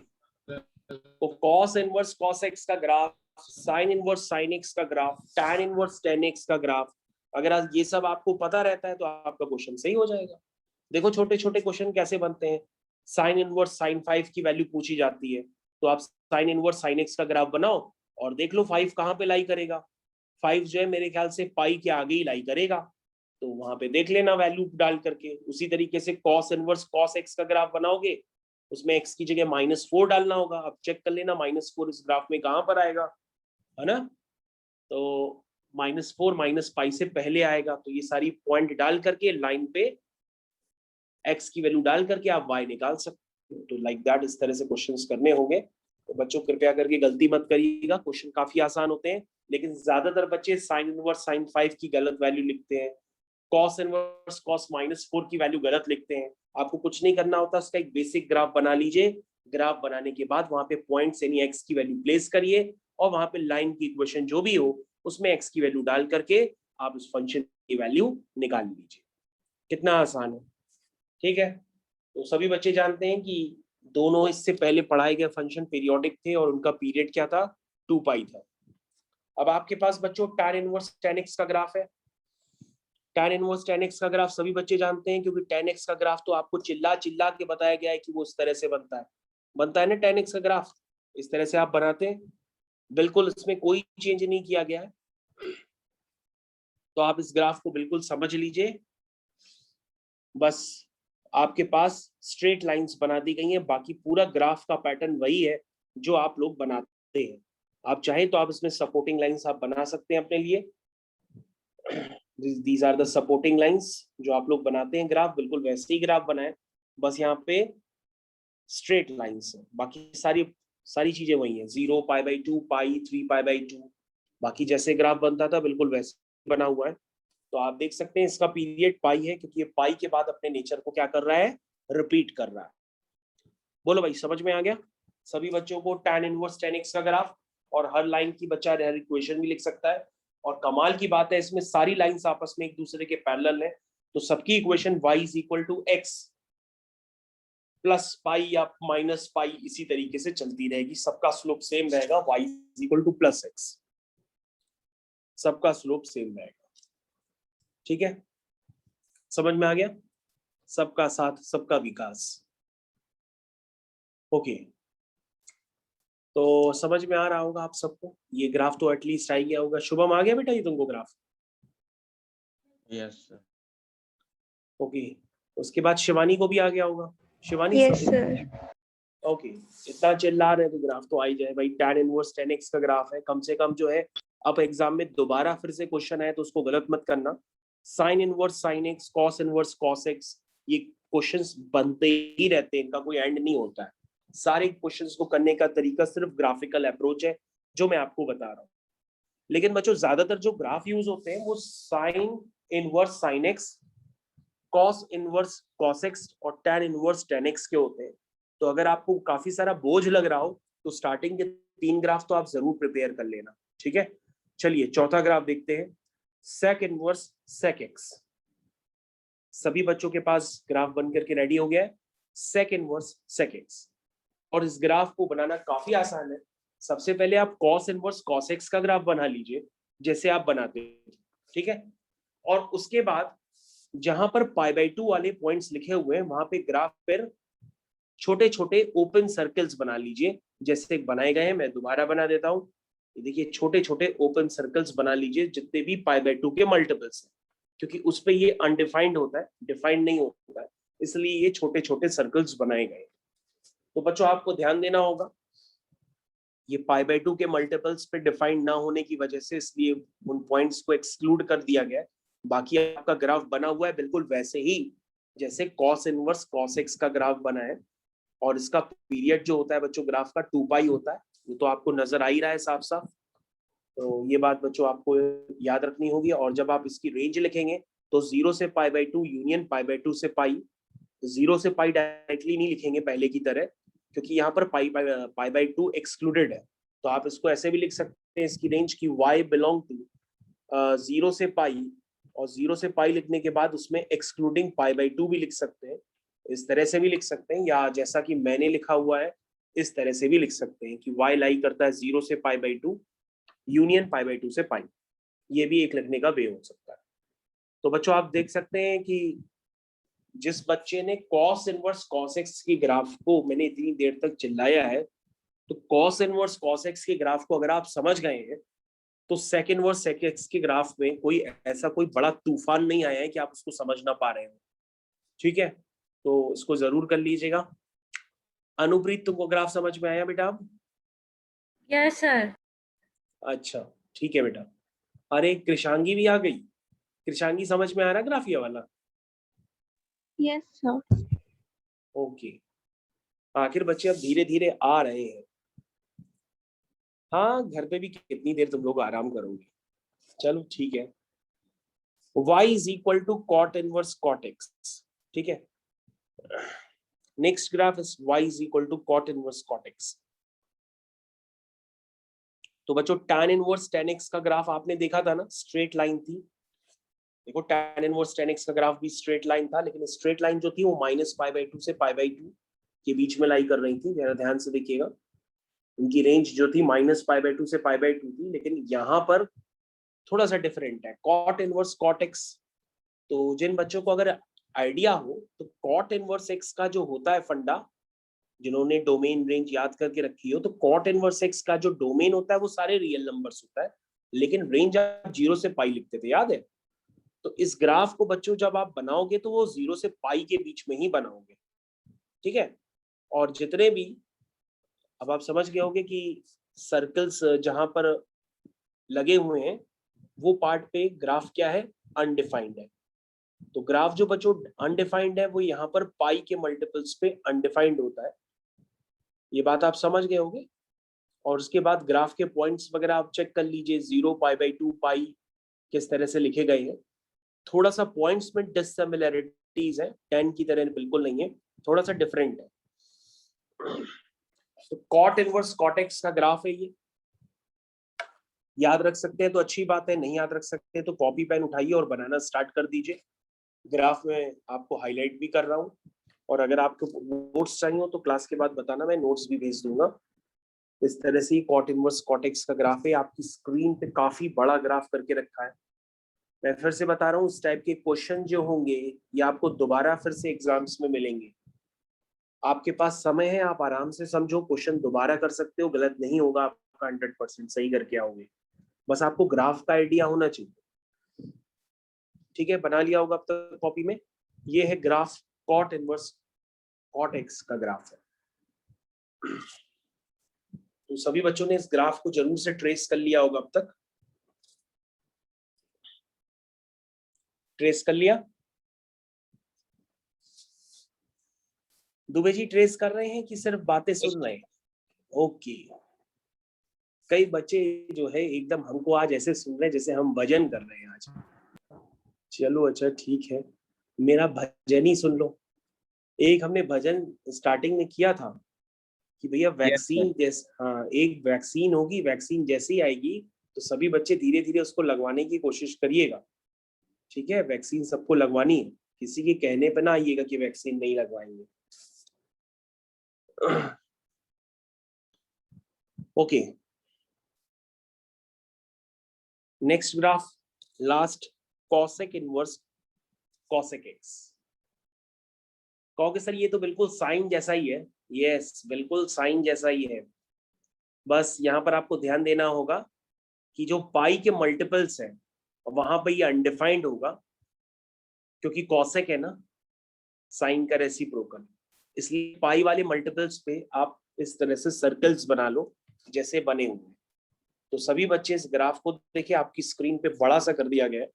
तो cos इनवर्स cos x का graph, sin inverse sin x का graph, tan inverse tan x का ग्राफ, अगर आज ये सब आपको पता रहता है तो आपका क्वेश्चन सही हो जाएगा। देखो छोटे छोटे क्वेश्चन कैसे बनते हैं। sin इनवर्स sin 5 की वैल्यू पूछी जाती है, तो आप sin इनवर्स sin x का ग्राफ बनाओ और देख लो 5 कहाँ पे लाई करेगा। 5 जो है मेरे ख्याल से पाई के आगे ही लाई करेगा, तो वहां पे देख लेना वैल्यू डाल करके। उसी तरीके से cos इनवर्स cos x का ग्राफ बनाओगे, उसमें x की जगह -4 डालना होगा। अब चेक कर लेना -4 इस ग्राफ में कहां पर आएगा, है ना? तो -4 -π से पहले आएगा, तो ये सारी पॉइंट डाल करके लाइन पे x की वैल्यू डाल करके आप y निकाल सकते हो। तो लाइक दैट इस तरह से क्वेश्चंस करने होंगे। तो बच्चों कृपया करके गलती मत करिएगा, क्वेश्चन काफी आसान होते हैं, लेकिन ज्यादातर बच्चे sin इनवर्स sin 5 की गलत वैल्यू लिखते हैं, cos इनवर्स cos -4 की वैल्यू गलत लिखते हैं। आपको कुछ नहीं करना होता, उसका एक बेसिक ग्राफ बना लीजिए। ग्राफ बनाने के बाद वहां पे पॉइंट्स यानी x की वैल्यू प्लेस करिए और वहां पे लाइन की इक्वेशन जो भी हो उसमें x की वैल्यू डाल करके आप उस फंक्शन की वैल्यू निकाल लीजिए। कितना आसान है, ठीक है? तो सभी बच्चे जानते हैं कि दोनों इससे पहले पढ़ाए गए फंक्शन पीरियोडिक थे और उनका पीरियड क्या था? 2π था। अब आपके पास बच्चों tan इनवर्स tan x का ग्राफ है। tan इनवर्स tan x का ग्राफ सभी बच्चे जानते हैं, क्योंकि tan x का ग्राफ तो आपको चिल्ला चिल्ला के बताया गया है कि वो इस तरह से बनता है ना। tan x का ग्राफ इस तरह से आप बनाते हैं, बिल्कुल इसमें कोई चेंज नहीं किया गया है। तो आप इस ग्राफ को बिल्कुल समझ लीजिए, बस आपके पास स्ट्रेट लाइंस बना दी गई हैं, बाकी पूरा ग्राफ का पैटर्न वही है जो आप लोग बनाते हैं। आप चाहे तो आप इसमें सपोर्टिंग लाइंस आप बना सकते हैं अपने लिए। These are the supporting lines जो आप लोग बनाते हैं ग्राफ, बिल्कुल वैसे ही ग्राफ बनाए, बस यहाँ पे स्ट्रेट लाइंस है, बाकी सारी चीजें वही है। 0π/2 पाई 3π/2, बाकी जैसे ग्राफ बनता था बिल्कुल वैसे बना हुआ है। तो आप देख सकते हैं इसका पीरियड पाई है, क्योंकि ये पाई के बाद अपने नेचर को क्या कर रहा है? रिपीट कर रहा है। बोलो भाई, समझ में आ गया सभी बच्चों को tan इनवर्स tan x का ग्राफ? और हर लाइन की बच्चा हर इक्वेशन भी लिख सकता है, और कमाल की बात है इसमें सारी लाइंस आपस में एक दूसरे के पैरेलल है, तो सबकी इक्वेशन y = x +π या -π इसी तरीके से चलती रहेगी। सबका स्लोप सेम रहेगा, y = +x, सबका स्लोप सेम रहेगा। ठीक है, समझ में आ गया? सबका साथ सबका विकास। ओके, तो समझ में आ रहा होगा आप सबको, ये ग्राफ तो एटलीस्ट आ गया होगा। शुभम आ गया बेटा ये तुमको ग्राफ? Yes sir. ओके, उसके बाद शिवानी को भी आ गया होगा। Shivani Yes, sir. ओके, इतना चिल्ला रहे तो ग्राफ तो आ ही जाए भाई। tan इनवर्स tan x का ग्राफ है, कम से कम जो है अब एग्जाम में दोबारा फिर से क्वेश्चन है तो उसको गलत मत करना। sin inverse sin x, cos inverse cos x, ये क्वेश्चंस बनते ही रहते हैं, इनका कोई एंड नहीं होता है। सारे क्वेश्चंस को करने का तरीका सिर्फ ग्राफिकल अप्रोच है जो मैं आपको बता रहा हूँ। लेकिन बच्चों ज्यादातर जो ग्राफ यूज होते हैं वो sin inverse sin x, cos inverse cos x और tan इनवर्स tan x के होते हैं। तो अगर आपको काफी सारा बोझ लग रहा हो तो स्टार्टिंग के 3 ग्राफ तो आप जरूर प्रिपेयर कर लेना, ठीक है? चलिए चौथा ग्राफ देखते हैं, sec इनवर्स sec x। सभी बच्चों के पास ग्राफ बन करके रेडी हो गया है, sec इनवर्स sec x। और इस ग्राफ को बनाना काफी आसान है। सबसे पहले आप cos इनवर्स cos x का ग्राफ बना लीजिए जैसे आप बनाते हैं, ठीक है? और उसके बाद जहां पर π/2 वाले पॉइंट्स लिखे हुए हैं वहां पे ग्राफ पर छोटे छोटे ओपन सर्कल्स बना लीजिए जैसे बनाए गए हैं। मैं दोबारा बना देता हूं, ये देखिए छोटे छोटे ओपन सर्कल्स बना लीजिए जितने भी π/2 के मल्टीपल्स हैं, क्योंकि उस पे ये अनडिफाइंड होता है, डिफाइंड नहीं होता है, इसलिए ये छोटे छोटे सर्कल्स बनाए गए। तो बच्चों आपको ध्यान देना होगा, ये π/2 के मल्टीपल्स पे डिफाइंड ना होने की वजह से इसलिए उन पॉइंट्स को एक्सक्लूड कर दिया गया है। बाकी आपका ग्राफ बना हुआ है बिल्कुल वैसे ही जैसे cos इनवर्स cos x का ग्राफ बना है, और इसका पीरियड जो होता है बच्चों ग्राफ का 2π होता है, वो तो आपको नजर आ ही रहा है साफ साफ। तो ये बात बच्चों आपको याद रखनी होगी। और जब आप इसकी रेंज लिखेंगे तो 0 से π/2 यूनियन π/2 से π, 0 से π डायरेक्टली नहीं लिखेंगे पहले की तरह, क्योंकि यहाँ पर π/2 एक्सक्लूडेड है। तो आप इसको ऐसे भी लिख सकते हैं इसकी रेंज की y बिलोंग टू 0 से π, और 0 से π लिखने के बाद उसमें एक्सक्लूडिंग π/2 भी लिख सकते हैं, इस तरह से भी लिख सकते हैं, या जैसा कि मैंने लिखा हुआ है इस तरह से भी लिख सकते हैं कि y लाई करता है 0 से π/2 यूनियन π/2 से π। ये भी एक लिखने का वे हो सकता है। तो बच्चों आप देख सकते हैं कि जिस बच्चे ने cos इनवर्स cos x की ग्राफ को मैंने इतनी देर तक चिल्लाया है, तो cos इनवर्स cos x के ग्राफ को अगर आप समझ गए हैं तो sec इनवर्स sec x के ग्राफ में कोई ऐसा कोई बड़ा तूफान नहीं आया है कि आप उसको समझ ना पा रहे हो। ठीक है, तो इसको जरूर कर लीजिएगा। अनुप्रीत तुमको ग्राफ समझ में आया बेटा? Yes sir. अच्छा ठीक है बेटा। अरे कृषांगी भी आ गई। कृषांगी समझ में आ रहा ग्राफ ये वाला? Yes, sir. ओके, आखिर बच्चे अब धीरे धीरे आ रहे हैं। हाँ, घर पे भी कितनी देर तुम लोग आराम करोगे। चलो ठीक है। y is equal to cot inverse cot x। ठीक है, next graph is y is equal to cot inverse cot x। तो बच्चों tan इनवर्स tan x का ग्राफ आपने देखा था ना, स्ट्रेट लाइन थी। देखो tan इनवर्स tan x का ग्राफ भी स्ट्रेट लाइन था, लेकिन स्ट्रेट लाइन जो थी वो -π/2 से π/2 के बीच में लाई कर रही थी। जरा ध्यान से देखिएगा, उनकी रेंज जो थी -π/2 से π/2 थी, लेकिन यहाँ पर थोड़ा सा डिफरेंट है, cot इनवर्स cot x। तो जिन बच्चों को अगर आइडिया हो तो cot इनवर्स x का जो होता है फंडा, जिन्होंने डोमेन रेंज याद करके रखी हो, तो cot इनवर्स x का जो डोमेन होता है वो सारे रियल नंबर्स होता है, लेकिन रेंज आप 0 से π लिखते थे, याद है? तो इस ग्राफ को बच्चों जब आप बनाओगे तो वो 0 से π के बीच में ही बनाओगे। ठीक है, और जितने भी अब आप समझ गए होंगे कि सर्कल्स जहां पर लगे हुए हैं वो पार्ट पे ग्राफ क्या है, अनडिफाइंड है। तो ग्राफ जो बच्चों अनडिफाइंड है वो यहाँ पर पाई के मल्टीपल्स पे अनडिफाइंड होता है, ये बात आप समझ गए होंगे। और उसके बाद ग्राफ के पॉइंट्स वगैरह आप चेक कर लीजिए, 0 π/2 पाई किस तरह से लिखे गए हैं। थोड़ा सा पॉइंट्स में डिससिमिलरिटीज है, 10 की तरह बिल्कुल नहीं है, थोड़ा सा डिफरेंट है। तो cot इनवर्स cot x का ग्राफ है ये, याद रख सकते हैं तो अच्छी बात है, नहीं याद रख सकते तो कॉपी पेन उठाइए और बनाना स्टार्ट कर दीजिए। ग्राफ में आपको हाईलाइट भी कर रहा हूँ, और अगर आपको नोट्स चाहिए हो तो क्लास के बाद बताना, मैं नोट्स भी भेज दूंगा। इस तरह से cot इनवर्स cot x का ग्राफ है, आपकी स्क्रीन पे काफी बड़ा ग्राफ करके रखा है। मैं फिर से बता रहा हूँ, इस टाइप के क्वेश्चन जो होंगे ये आपको दोबारा फिर से एग्जाम्स में मिलेंगे। आपके पास समय है, आप आराम से समझो, क्वेश्चन दोबारा कर सकते हो, गलत नहीं होगा, आपका 100% सही करके आओगे। बस आपको ग्राफ का आइडिया होना चाहिए। ठीक है, बना लिया होगा अब तक कॉपी में। ये है graph, cot inverse cot x का ग्राफ है। तो सभी बच्चों ने इस ग्राफ को जरूर से ट्रेस कर लिया होगा अब तक। ट्रेस कर लिया? दुबे जी ट्रेस कर रहे हैं कि सिर्फ बातें सुन रहे हैं? ओके। कई बच्चे जो है एकदम हमको आज ऐसे सुन रहे हैं जैसे हम भजन कर रहे हैं आज। चलो अच्छा ठीक है, मेरा भजन ही सुन लो। एक हमने भजन स्टार्टिंग में किया था कि भैया वैक्सीन जैसे, हाँ एक वैक्सीन होगी, वैक्सीन जैसे ही आएगी तो सभी बच्चे धीरे धीरे उसको लगवाने की कोशिश करिएगा। ठीक है, वैक्सीन सबको लगवानी है, किसी के कहने पर ना आइएगा कि वैक्सीन नहीं लगवाएंगे। Okay, next graph, last, cosec inverse cosec x। कहोगे सर ये तो बिल्कुल साइन जैसा ही है। यस, बिल्कुल साइन जैसा ही है। बस यहाँ पर आपको ध्यान देना होगा कि जो पाई के मल्टीपल्स हैं वहां पर ये अनडिफाइंड होगा, क्योंकि कॉसेक है ना, साइन का रेसिप्रोकल, इसलिए पाई वाले मल्टीपल्स पे आप इस तरह से सर्कल्स बना लो जैसे बने हुए हैं। तो सभी बच्चे इस ग्राफ को देखिए, आपकी स्क्रीन पे बड़ा सा कर दिया गया है।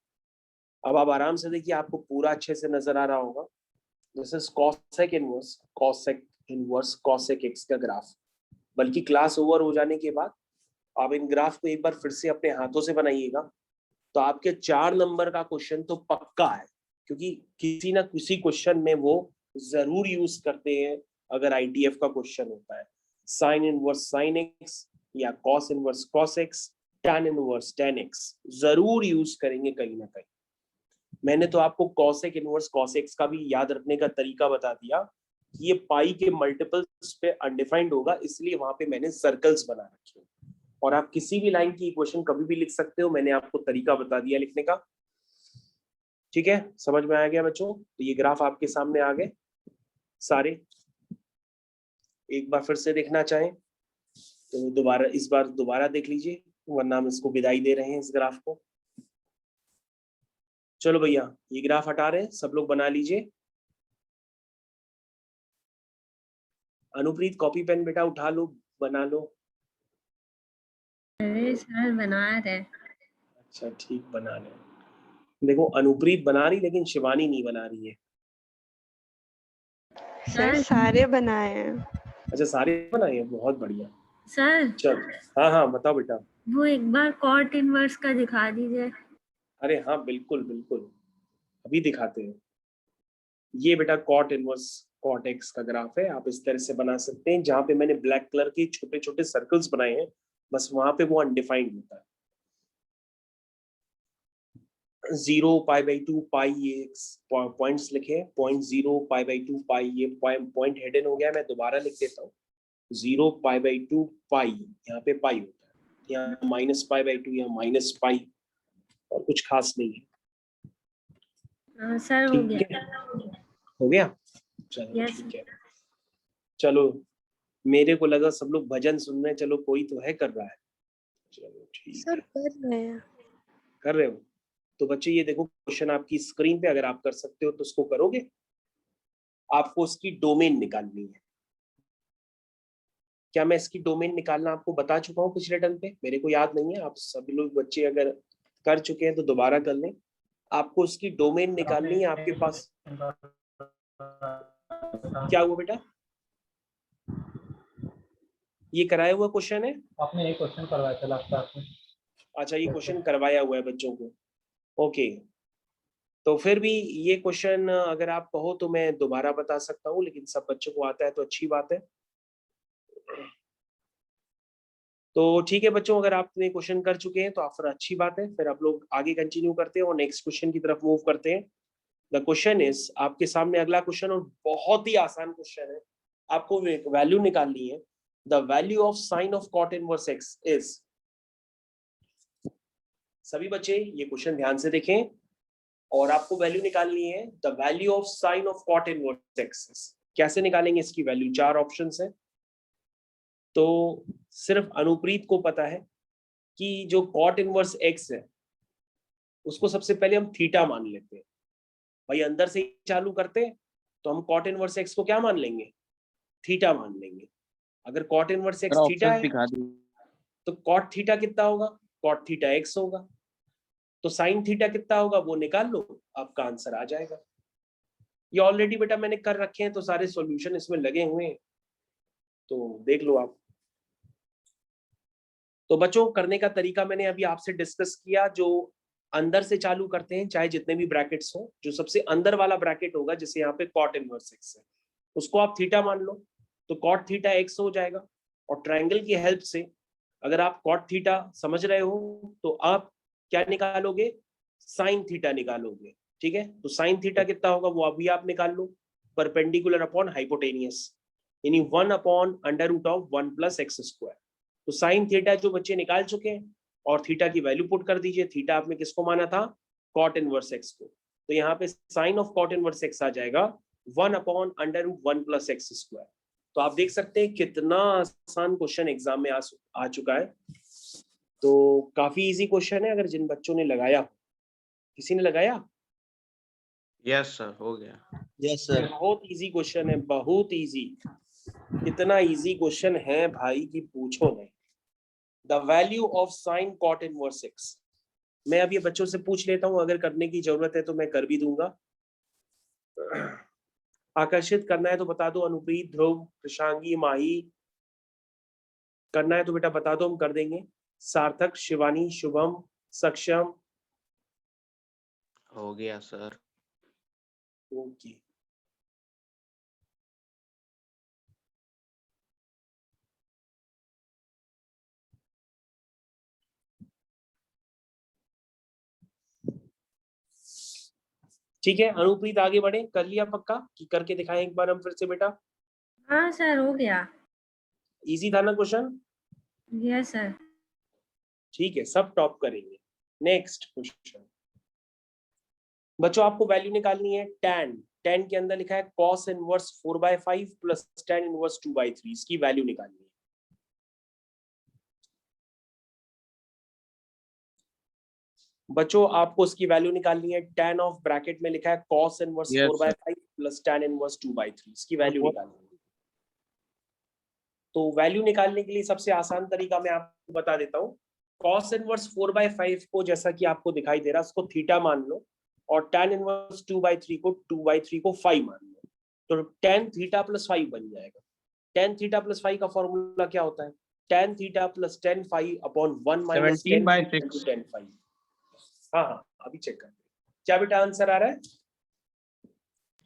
अब आप आराम से देखिए, आपको पूरा अच्छे से नजर आ रहा होगा। This is cosec inverse, cosec inverse cosec x का ग्राफ। बल्कि क्लास ओवर हो जाने के बाद आप इन ग्राफ को एक बार फिर से अपने हाथों से बनाइएगा, तो आपके 4 नंबर का क्वेश्चन तो पक्का है, क्योंकि किसी ना किसी क्वेश्चन में वो जरूर यूज करते हैं। अगर आईटीएफ का क्वेश्चन होता है, साइन इनवर्स साइन एक्स या cos inverse cos x, tan inverse tan x जरूर यूज करेंगे कहीं ना कहीं। मैंने तो आपको कॉसेक इनवर्स कॉसेक्स का भी याद रखने का तरीका बता दिया कि ये पाई के मल्टीपल्स पे अनडिफाइंड होगा, इसलिए वहां पे मैंने सर्कल्स बना रखे हैं। और आप किसी भी लाइन की इक्वेशन कभी भी लिख सकते हो, मैंने आपको तरीका बता दिया लिखने का। ठीक है, समझ में आ गया बच्चों? तो ये ग्राफ आपके सामने आ गए सारे। एक बार फिर से देखना चाहें तो दोबारा, इस बार दोबारा देख लीजिए, वरना हम इसको विदाई दे रहे हैं इस ग्राफ को। चलो भैया, ये ग्राफ हटा रहे हैं, सब लोग बना लीजिए। अनुप्रीत कॉपी पेन बेटा उठा लो, बना लो। अरे सर बना रहे। अच्छा ठीक, बना ले। देखो अनुप्रीत बना रही, लेकिन शिवानी नहीं बना रही है। सर सारे बनाए हैं। अच्छा सारे बनाए हैं, बहुत बढ़िया। सर चल हाँ हाँ बताओ बेटा। वो एक बार कॉट इनवर्स का दिखा दीजिए। अरे हाँ बिल्कुल बिल्कुल, अभी दिखाते हैं। ये बेटा कॉट इनवर्स कॉट एक्स का ग्राफ है। आप इस तरह से बना सकते हैं, जहां पे मैंने ब्लैक कलर के छोटे छोटे सर्कल्स बनाए हैं, बस वहां पे वो अनडिफाइंड होता है। 0 pi by 2 pi x points लिखे, 0.0 पाई बाई 2 पाई, ये पॉइंट हिडन हो गया, मैं दोबारा लिख देता हूँ। 0 पाई बाई 2 पाई, यहाँ पे पाई होता है, यहाँ माइनस पाई बाई 2, यहाँ माइनस पाई, और कुछ खास नहीं है। सर हो ठीक गया। है, हो गया, चलो Yes. ठीक है। चलो, मेरे को लगा सब लोग भजन सुन रहे हैं, चलो कोई तो है कर रहा है। चलो ठीक सर है, कर रहे हैं। कर रहे हो तो बच्चे ये देखो क्वेश्चन आपकी स्क्रीन पे, अगर आप कर सकते हो तो उसको करोगे। आपको उसकी डोमेन निकालनी है। क्या मैं इसकी डोमेन निकालना आपको बता चुका हूँ पिछले टर्म पे? मेरे को याद नहीं है, आप सभी लोग बच्चे अगर कर चुके हैं तो दोबारा कर लें। आपको उसकी डोमेन निकालनी है। आपके पास क्या हुआ बेटा? ये कराया हुआ क्वेश्चन है? आपने एक क्वेश्चन करवाया था लास्ट क्लास में। अच्छा, ये क्वेश्चन करवाया हुआ है बच्चों को, ओके। तो फिर भी ये क्वेश्चन अगर आप कहो तो मैं दोबारा बता सकता हूँ, लेकिन सब बच्चों को आता है तो अच्छी बात है। तो ठीक है बच्चों, अगर आपने क्वेश्चन कर चुके हैं तो आप फिर अच्छी बात है, फिर आप लोग आगे कंटिन्यू करते हैं और नेक्स्ट क्वेश्चन की तरफ मूव करते हैं। द क्वेश्चन इज, आपके सामने अगला क्वेश्चन, और बहुत ही आसान क्वेश्चन है। आपको वैल्यू निकालनी है। The value of sine of cot inverse x is, सभी बच्चे ये क्वेश्चन ध्यान से देखें, और आपको वैल्यू निकालनी है the value of sine of cot inverse x. कैसे निकालेंगे इसकी वैल्यू? 4 ऑप्शंस है। तो सिर्फ अनुप्रीत को पता है कि जो कॉट इनवर्स एक्स है उसको सबसे पहले हम थीटा मान लेते हैं। भाई अंदर से ही चालू करते हैं, तो हम कॉट इनवर्स एक्स को क्या मान लेंगे? थीटा मान लेंगे। अगर कॉट इनवर्स एक्स थीटा है तो कॉट थीटा कितना होगा? कॉट थीटा एक्स होगा। तो साइन थीटा कितना होगा वो निकाल लो, आपका आंसर आ जाएगा। ये ऑलरेडी बेटा मैंने कर रखे हैं, तो सारे सॉल्यूशन इसमें लगे हुए हैं, तो देख लो आप। तो बच्चों, करने का तरीका मैंने अभी आपसे डिस्कस किया। जो अंदर से चालू करते हैं, चाहे जितने भी ब्रैकेट्स हो, जो सबसे अंदर वाला ब्रैकेट होगा जैसे यहाँ पे कॉट इनवर्स एक्स है, उसको आप थीटा मान लो, तो कॉट थीटा एक्स हो जाएगा। और ट्रायंगल की हेल्प से अगर आप कॉट थीटा समझ रहे हो तो आप क्या निकालोगे? साइन थीटा निकालोगे। ठीक है, तो साइन थीटा कितना होगा वो अभी आप निकाल लो। परपेंडिकुलर अपॉन हाइपोटेनियस, यानी 1 upon under root of 1 plus x square. तो साइन थीटा जो बच्चे निकाल चुके हैं, और थीटा की वैल्यू पुट कर दीजिए। थीटा आपने किसको माना था? कॉट इनवर्स एक्स को। तो यहाँ पे sine of cot inverse x आ जाएगा 1 upon under root 1 plus x square. तो आप देख सकते हैं कितना आसान क्वेश्चन एग्जाम में आ चुका है। तो काफी इजी क्वेश्चन है अगर जिन बच्चों ने लगाया। किसी ने लगाया? यस सर, हो गया। Yes sir. बहुत इजी क्वेश्चन है, बहुत इजी। कितना इजी क्वेश्चन है भाई कि पूछो नहीं। The value of sine cot inverse x. मैं अब ये बच्चों से पूछ लेता हूं, अगर करने की जरूरत है तो मैं कर भी दूंगा। आकर्षित करना है तो बता दो, अनुप्रीत, ध्रुव, प्रशांगी, माही। करना है तो बेटा बता दो, हम कर देंगे। सार्थक, शिवानी, शुभम, सक्षम। हो गया सर। ओके। ठीक है अनुप्रीत, आगे बढ़े। कर लिया पक्का कि करके दिखाएं एक बार हम फिर से बेटा? हाँ सर, हो गया। इजी था ना क्वेश्चन? Yes sir. ठीक है, सब टॉप करेंगे। नेक्स्ट क्वेश्चन बच्चों, आपको वैल्यू निकालनी है tan। tan के अंदर लिखा है cos inverse 4/5 plus tan inverse 2/3। इसकी वैल्यू निकालनी है। बच्चों आपको इसकी वैल्यू निकालनी है। tan ऑफ ब्रैकेट में लिखा है cos inverse Yes, 4/5 plus tan inverse 2/3। इसकी वैल्यू निकालनी है। तो वैल्यू निकालने के लिए सबसे आसान तरीका मैं आपको बता देता हूँ। cos इनवर्स 4/5 को, जैसा कि आपको दिखाई दे रहा है, उसको थीटा मान लो, और tan इनवर्स 2/3 को 2/3 को 5 मान लो। तो tan थीटा प्लस 5 बन जाएगा। tan थीटा प्लस 5 का फॉर्मूला क्या होता है? tan theta plus tan 5 upon 1 minus 17/6 10 tan 5। हाँ हाँ, अभी चेक करते हैं क्या बेटा आंसर आ रहा है।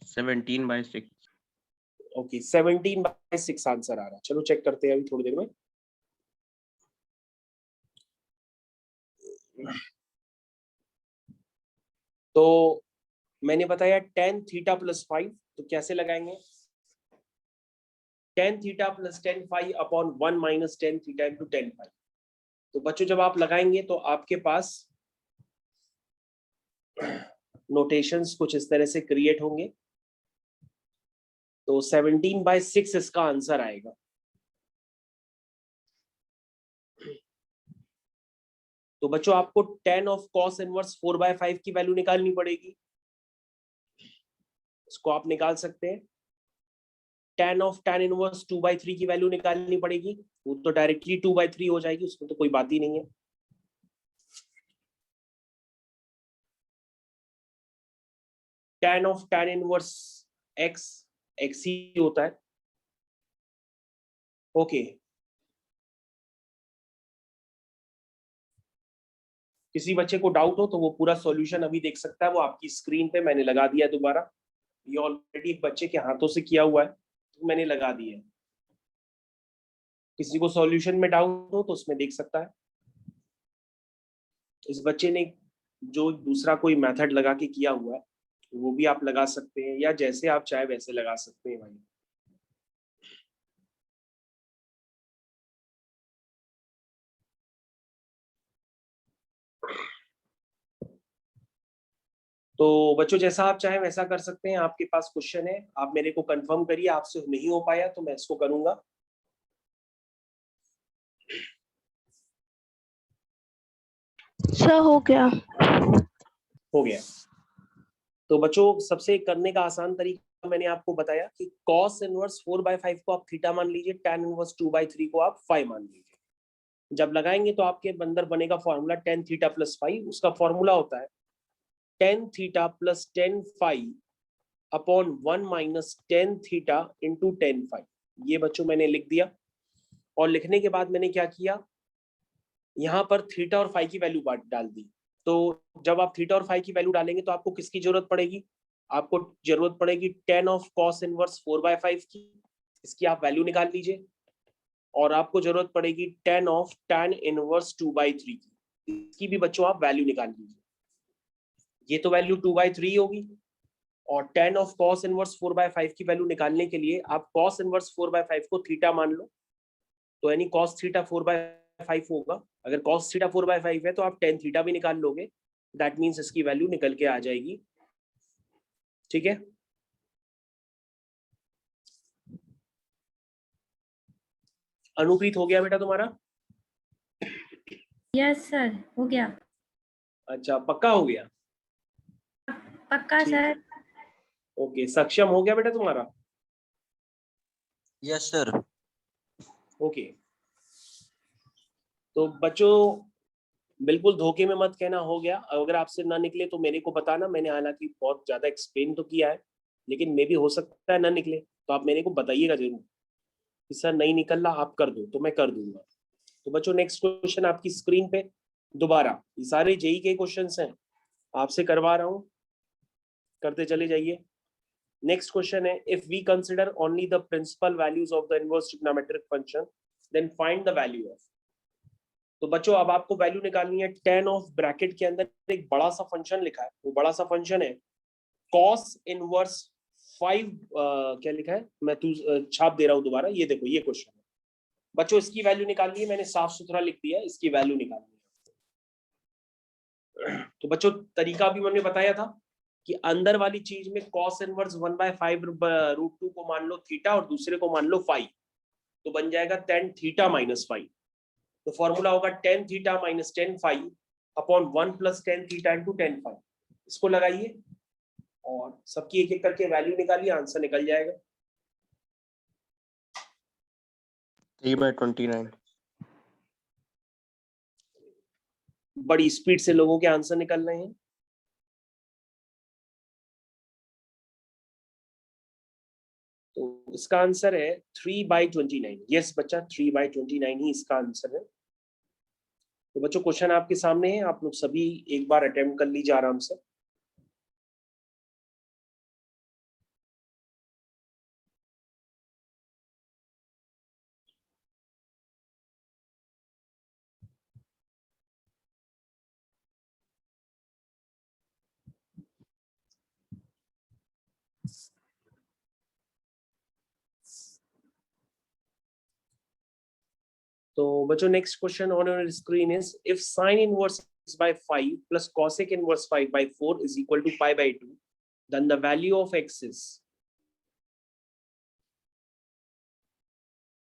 17/6। ओके, 17/6 आंसर आ रहा है। चलो चेक करते हैं अभी थोड़ी देर में। तो मैंने बताया tan थीटा प्लस 5, तो कैसे लगाएंगे? tan theta plus tan 5 upon 1 minus tan theta into tan 5। तो बच्चों जब आप लगाएंगे तो आपके पास नोटेशंस कुछ इस तरह से क्रिएट होंगे। तो 17/6 इसका आंसर आएगा। तो बच्चों आपको tan ऑफ cos इनवर्स 4/5 की वैल्यू निकालनी पड़ेगी। इसको आप निकाल सकते हैं। tan ऑफ tan इनवर्स 2/3 की वैल्यू निकालनी पड़ेगी। वो तो डायरेक्टली 2/3 हो जाएगी, उसमें तो कोई बात ही नहीं है। tan of tan inverse x, x ही होता है। ओके, किसी बच्चे को डाउट हो तो वो पूरा सॉल्यूशन अभी देख सकता है, वो आपकी स्क्रीन पे मैंने लगा दिया दोबारा। ये ऑलरेडी एक बच्चे के हाथों से किया हुआ है, तो मैंने लगा दिया है। किसी को सॉल्यूशन में डाउट हो तो उसमें देख सकता है। इस बच्चे ने जो दूसरा कोई मेथड लगा के किया हुआ है वो भी आप लगा सकते हैं, या जैसे आप चाहे वैसे लगा सकते हैं भाई। तो बच्चों जैसा आप चाहें वैसा कर सकते हैं। आपके पास क्वेश्चन है, आप मेरे को कंफर्म करिए। आपसे नहीं हो पाया तो मैं इसको करूंगा। सर हो गया। हो गया। तो बच्चों सबसे करने का आसान तरीका मैंने आपको बताया कि cos इनवर्स 4/5 को आप थीटा मान लीजिए, tan इनवर्स 2/3 को आप 5 मान लीजिए। जब लगाएंगे तो आपके अंदर बनेगा फॉर्मूला tan थीटा प्लस 5। उसका फॉर्मूला होता है tan theta plus tan 5 upon 1 minus tan theta into tan 5। ये बच्चों मैंने लिख दिया, और लिखने के बाद मैंने क्या किया, यहाँ पर थीटा और फाई की वैल्यू डाल दी। तो जब आप थीटा और फाई की वैल्यू डालेंगे तो आपको किसकी जरूरत पड़ेगी? आपको जरूरत पड़ेगी tan ऑफ cos इनवर्स 4/5 की। इसकी आप वैल्यू निकाल लीजिए। और आपको जरूरत पड़ेगी tan ऑफ tan इनवर्स 2/3 की। इसकी भी बच्चों आप वैल्यू निकाल लीजिए। ये तो वैल्यू 2/3 होगी। और tan ऑफ cos इनवर्स 4/5 की वैल्यू निकालने के लिए आप cos इनवर्स 4/5 को थीटा मान लो, तो यानी cos थीटा 4/5 होगा। अगर cos थीटा 4/5 है तो आप tan थीटा भी निकाल लोगे। दैट मीन्स इसकी वैल्यू निकल के आ जाएगी। ठीक है। अनुप्रीत हो गया बेटा तुम्हारा? यस सर, हो गया। अच्छा, पक्का हो गया? पक्का ठीक सर। है, ओके। सक्षम हो गया बेटा तुम्हारा? Yes sir. ओके। तो बच्चों बिल्कुल धोखे में मत कहना हो गया। अगर आपसे ना निकले तो मेरे को बताना। मैंने हालांकि बहुत ज्यादा एक्सप्लेन तो किया है, लेकिन मे भी हो सकता है ना निकले, तो आप मेरे को बताइएगा जरूर कि सर नहीं निकल रहा, आप कर दो, तो मैं कर दूंगा। तो बच्चों नेक्स्ट क्वेश्चन आपकी स्क्रीन पे दोबारा, ये सारे जेई के क्वेश्चंस हैं, आपसे करवा रहा हूं, करते चले जाइए। नेक्स्ट क्वेश्चन है, if we consider only the principal values of the inverse trigonometric function then find the value of. तो बच्चों अब आपको वैल्यू निकालनी है। tan ऑफ ब्रैकेट के अंदर एक बड़ा सा फंक्शन लिखा है, वो बड़ा सा फंक्शन है cos इनवर्स 5 क्या लिखा है, मैं छाप दे रहा हूं दोबारा, ये देखो ये क्वेश्चन है बच्चों, इसकी वैल्यू निकालनी है। मैंने साफ सुथरा लिख दिया है, इसकी वैल्यू निकालनी है। तो बच्चों तरीका भी मैंने बताया था कि अंदर वाली चीज में cos इनवर्स 1/5 √2 को मान लो थीटा और दूसरे को मान लो फाई, तो बन जाएगा tan थीटा माइनस फाई। तो फॉर्मूला होगा tan theta minus tan phi upon 1 plus tan theta into tan phi. इसको लगाइए और सबकी एक एक करके वैल्यू निकालिए, आंसर निकल जाएगा। 3/29। बड़ी स्पीड से लोगों के आंसर निकल रहे हैं। तो इसका आंसर है 3/29। यस बच्चा, 3/29 ही इसका आंसर है। तो बच्चों क्वेश्चन आपके सामने है, आप लोग सभी एक बार अटेम्प्ट कर लीजिए आराम से। तो बच्चों next question on your screen is, if sin inverse x/5 plus cosec inverse 5/4 is equal to pi/2, then the value of x is।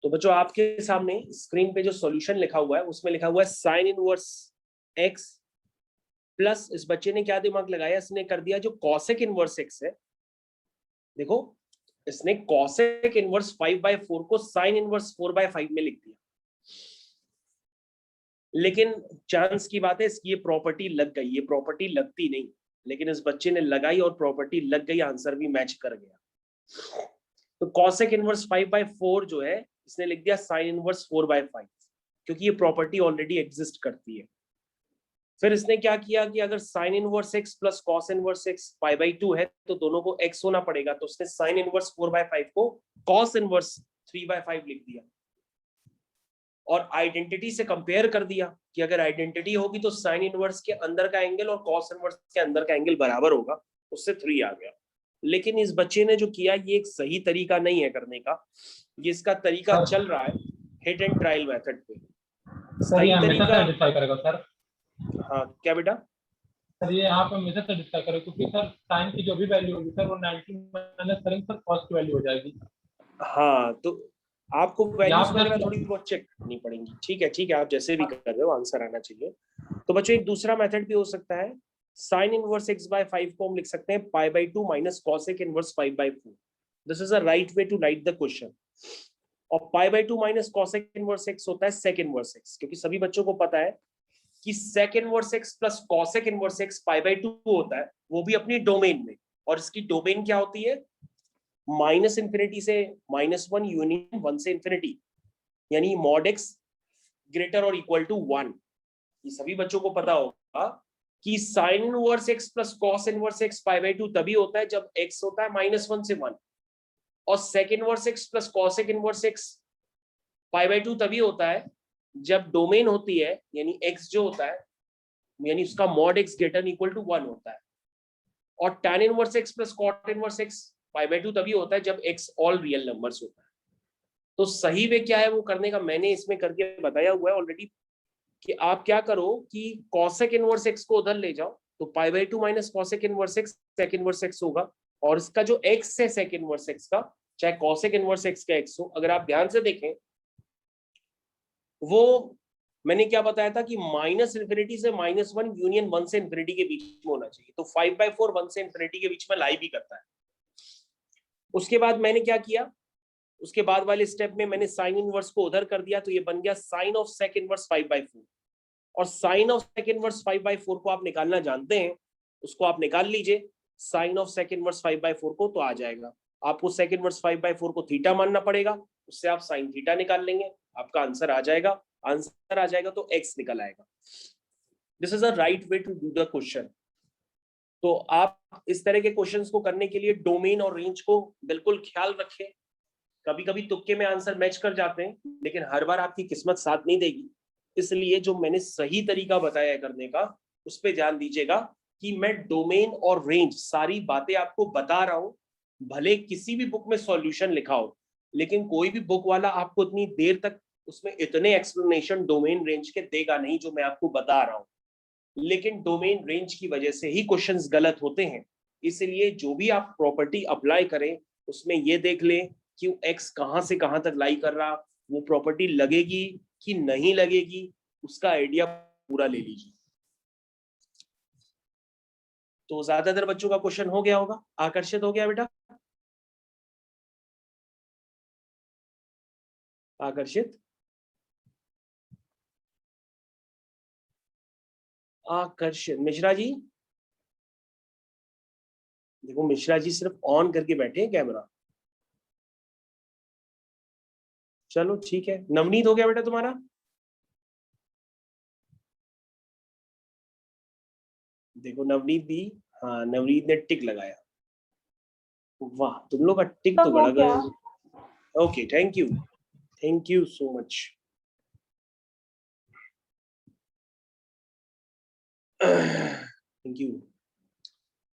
तो बच्चों आपके सामने स्क्रीन पे जो सॉल्यूशन लिखा हुआ है उसमें लिखा हुआ है sin इनवर्स x प्लस, इस बच्चे ने क्या दिमाग लगाया, इसने कर दिया जो cosec इनवर्स x है, देखो इसने cosec इनवर्स 5/4 को sin इनवर्स 4/5 में लिख दिया। लेकिन चांस की बात है इसकी ये प्रॉपर्टी लग गई, ये प्रॉपर्टी लगती नहीं, लेकिन इस बच्चे ने लगाई और प्रॉपर्टी लग गई, आंसर भी मैच कर गया। तो cosec इनवर्स 5/4 जो है इसने लिख दिया sin इनवर्स 4/5, क्योंकि ये प्रॉपर्टी ऑलरेडी एग्जिस्ट करती है। फिर इसने क्या किया कि अगर sin inverse x plus cos inverse x pi/2 है तो दोनों को x होना पड़ेगा, तो उसने sin इनवर्स 4/5 को cos इनवर्स 3/5 लिख दिया और आइडेंटिटी से कंपेयर कर दिया कि अगर आइडेंटिटी होगी तो साइन इनवर्स के अंदर का एंगल और कॉस इनवर्स के अंदर का एंगल बराबर होगा, उससे 3 आ गया। लेकिन इस बच्चे ने जो किया ये एक सही तरीका नहीं है करने का, ये इसका तरीका चल रहा है हिट एंड ट्रायल मेथड पे। सर ये सही हमेशा तरीका, सेटिस्फाई करेगा सर? हाँ क्या बेटा? सर ये आप हमेशा सेटिस्फाई करेगा क्योंकि सर साइन की जो भी वैल्यू होगी सर वो 90 माइनस करेंगे सर कॉस की वैल्यू हो जाएगी। हाँ तो आपको वैल्यूज यहाँ वगैरह थोड़ी बहुत चेक करनी पड़ेंगी। ठीक है आप जैसे भी कर रहे हो आंसर आना चाहिए। तो बच्चों एक दूसरा मेथड भी हो सकता है, sin इनवर्स x/5 को हम लिख सकते हैं pi/2 minus cosec inverse 5/4। This is a right way to write the question. और pi/2 minus cosec inverse x होता है sec इनवर्स x, क्योंकि सभी बच्चों को पता है कि sec inverse x plus cosec inverse x pi/2 होता है, वो भी अपनी डोमेन में। और इसकी डोमेन क्या होती है, माइनस इंफिनिटी से -1 यूनियन 1 से इंफिनिटी, यानी mod x ग्रेटर और इक्वल टू 1। ये सभी बच्चों को पता होगा कि sin inverse x plus cos inverse x pi/2 तभी होता है जब x होता है -1 से 1, और sec inverse x plus cosec inverse x pi/2 तभी होता है जब डोमेन होती है, यानी x जो होता है, यानी उसका mod x greater equal to 1 होता है। और tan inverse x plus cot inverse x pi/2 तभी होता है जब x ऑल रियल नंबर्स होता है। तो सही वे क्या है वो करने का मैंने इसमें करके बताया हुआ है ऑलरेडी, कि आप क्या करो कि cosec इनवर्स x को उधर ले जाओ, तो pi/2 minus cosec inverse x sec inverse x होगा, और इसका जो x है sec इनवर्स x का, चाहे cosec इनवर्स x का x हो, अगर आप ध्यान से देखें वो मैंने क्या बताया था कि -∞ से -1 यूनियन 1 से इन्फिनिटी के बीच में होना चाहिए। तो 5/4 1 से इन्फिनिटी के बीच में लाई भी करता है। उसके बाद मैंने क्या किया, उसके बाद वाले स्टेप में मैंने साइन इनवर्स को उधर कर दिया, तो ये बन गया साइन ऑफ सेक इनवर्स 5/4। और साइन ऑफ सेक इनवर्स 5/4 को आप निकालना जानते हैं, उसको आप निकाल लीजिए साइन ऑफ सेक इनवर्स 5/4 को, तो आ जाएगा। आपको सेक इनवर्स 5/4 को थीटा मानना पड़ेगा, उससे आप साइन थीटा निकाल लेंगे, आपका आंसर आ जाएगा। आंसर आ जाएगा तो x निकल आएगा। This is a right way to do the question. तो आप इस तरह के क्वेश्चंस को करने के लिए डोमेन और रेंज को बिल्कुल ख्याल रखें। कभी कभी तुक्के में आंसर मैच कर जाते हैं, लेकिन हर बार आपकी किस्मत साथ नहीं देगी। इसलिए जो मैंने सही तरीका बताया है करने का, उस पर ध्यान दीजिएगा कि मैं डोमेन और रेंज सारी बातें आपको बता रहा हूं। भले किसी भी बुक में सॉल्यूशन लिखा हो, लेकिन कोई भी बुक वाला आपको इतनी देर तक उसमें इतने एक्सप्लेनेशन डोमेन रेंज के देगा नहीं जो मैं आपको बता रहा हूं। लेकिन डोमेन रेंज की वजह से ही क्वेश्चंस गलत होते हैं। इसलिए जो भी आप प्रॉपर्टी अप्लाई करें, उसमें ये देख लें कि x कहां से कहां तक लाई कर रहा, वो प्रॉपर्टी लगेगी कि नहीं लगेगी, उसका आइडिया पूरा ले लीजिए। तो ज्यादातर बच्चों का क्वेश्चन हो गया होगा, आकर्षित हो गया बेटा? आकर्षित, आकर्षित। मिश्रा जी, देखो मिश्रा जी सिर्फ ऑन करके बैठे हैं कैमरा। चलो ठीक है। नवनीत हो गया बेटा तुम्हारा? देखो नवनीत भी, हाँ नवनीत ने टिक लगाया। वाह, तुम लोग का टिक तो बड़ा गया। Okay, thank you so much. Thank you.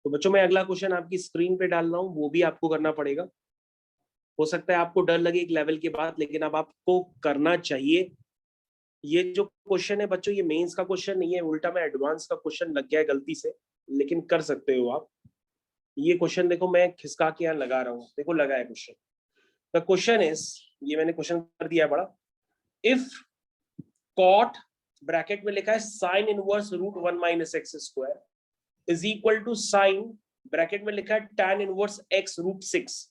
तो बच्चों मैं अगला क्वेश्चन आपकी स्क्रीन पे डाल रहा हूँ, वो भी आपको करना पड़ेगा। हो सकता है आपको डर लगे एक लेवल के बाद, लेकिन अब आपको करना चाहिए। ये जो क्वेश्चन है बच्चों, ये मेंस का क्वेश्चन नहीं है, उल्टा मैं एडवांस का क्वेश्चन लग गया है गलती से, लेकिन कर सकते हो आप। ये क्वेश्चन देखो मैं खिसका के यहाँ लगा रहा हूँ, देखो लगा है क्वेश्चन। द क्वेश्चन इज, ये मैंने क्वेश्चन कर दिया है बड़ा। इफ कॉट, ब्रैकेट में लिखा है sine inverse √1 - x² is equal to sine, bracket में लिखा है tan इनवर्स x √6।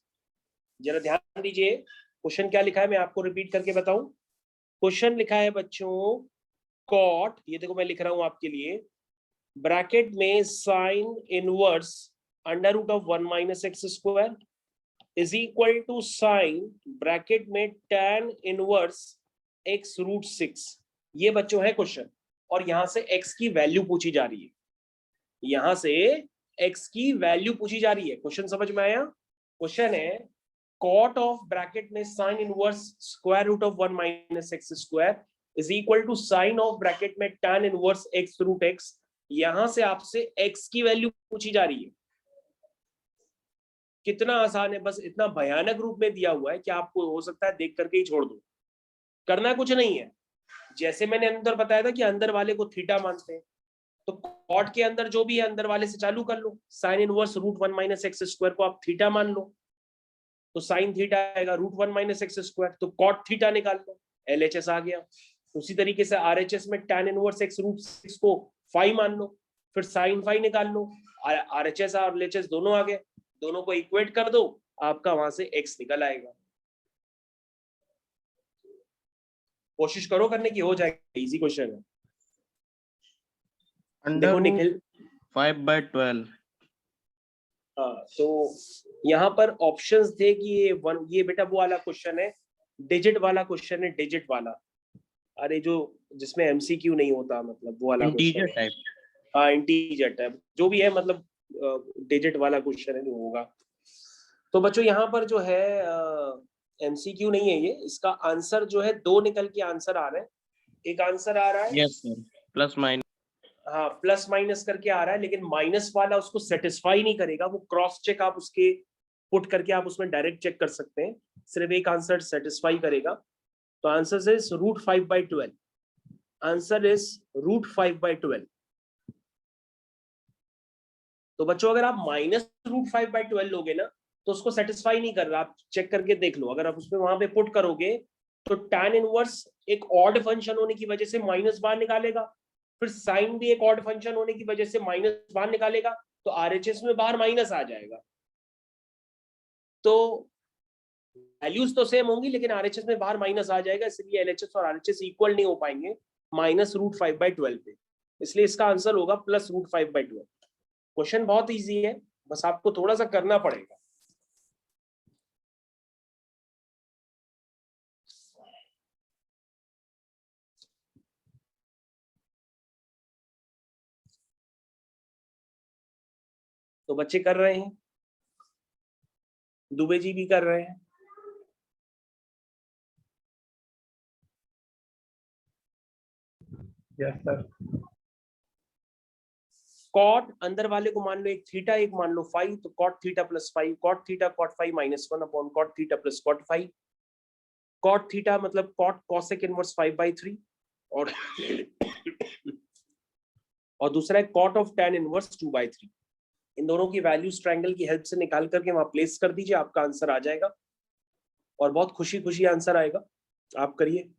जरा ध्यान दीजिए क्वेश्चन क्या लिखा है, मैं आपको रिपीट करके बताऊं। क्वेश्चन लिखा है बच्चों कॉट, ये देखो मैं लिख रहा हूं आपके लिए, ब्रैकेट में sine inverse √1 - x² is equal to sine, bracket में tan इनवर्स x √6। ये बच्चों है क्वेश्चन, और यहां से x की वैल्यू पूछी जा रही है। यहां से x की वैल्यू पूछी जा रही है। क्वेश्चन समझ में आया? क्वेश्चन है कॉट ऑफ, ब्रैकेट में sine inverse √1 - x² is equal to sine of, bracket में tan इनवर्स x √x। यहां से आपसे x की वैल्यू पूछी जा रही है। कितना आसान है, बस इतना भयानक रूप में दिया हुआ है कि आपको हो सकता है देख करके ही छोड़ दो। करना कुछ नहीं है, जैसे मैंने अंदर बताया था कि अंदर वाले को थीटा मानते हैं, तो कॉट के अंदर जो भी है अंदर वाले से चालू कर लो। साइन इनवर्स √1 - x² को आप थीटा मान लो, तो साइन थीटा आएगा √1 - x², तो कॉट थीटा निकाल लो, LHS आ गया। उसी तरीके से RHS में tan इनवर्स x √6 को फाई मान लो, फिर साइन फाई निकाल लो, RHS और LHS दोनों आ गए, दोनों को इक्वेट कर दो, आपका वहां से x निकल आएगा। कोशिश करो करने की, हो जाएगा, इजी क्वेश्चन है। देखो निखिल, 5/12। हाँ, तो यहाँ पर ऑप्शंस थे कि ये बेटा वो वाला क्वेश्चन है, डिजिट वाला क्वेश्चन है, डिजिट वाला। अरे जो जिसमें MCQ नहीं होता, मतलब वो वाला इंटीजर टाइप। हाँ इंटीजर टाइप, जो भी है, मतलब डिजिट वाला क्वेश्चन है जो होगा। तो बच्चों यहाँ पर जो है MCQ नहीं है ये, इसका आंसर जो है 2 निकल के आंसर आ रहे हैं। एक आंसर आ रहा है, यस सर, प्लस माइनस। हाँ प्लस माइनस करके आ रहा है, लेकिन माइनस वाला उसको सेटिस्फाई नहीं करेगा। वो क्रॉस चेक आप उसके पुट करके आप उसमें डायरेक्ट चेक कर सकते हैं, सिर्फ एक आंसर सेटिस्फाई करेगा। तो आंसर इज √5/12। Answer is √5/12। तो बच्चों अगर आप -√5/12 लोगे ना, तो उसको सेटिस्फाई नहीं कर रहा। आप चेक करके देख लो, अगर आप उसमें वहां पे पुट करोगे तो tan इनवर्स एक ऑड फंक्शन होने की वजह से माइनस बाहर निकालेगा, फिर साइन भी एक ऑड फंक्शन होने की वजह से माइनस बाहर निकालेगा, तो आरएचएस में बाहर माइनस आ जाएगा। तो वैल्यूज तो सेम होंगी लेकिन आरएचएस में बाहर माइनस आ जाएगा, इसलिए एलएचएस और आरएचएस इक्वल नहीं हो पाएंगे -√5/12 पे, इसलिए इसका आंसर होगा +√5/12। क्वेश्चन बहुत इजी है, बस आपको थोड़ा सा करना पड़ेगा। तो बच्चे कर रहे हैं, दुबे जी भी कर रहे हैं। Yes sir. कॉट अंदर वाले को मान लो एक थीटा, एक मान लो फाइव, तो cot theta plus five, cot theta cot five -1 upon cot theta plus cot five. Cot theta मतलब कॉट कॉसेक इनवर्स 5/3 और दूसरा है कॉट ऑफ tan इनवर्स 2/3। इन दोनों की वैल्यूज ट्रायंगल की हेल्प से निकाल करके वहां प्लेस कर दीजिए, आपका आंसर आ जाएगा और बहुत खुशी खुशी आंसर आएगा। आप करिए।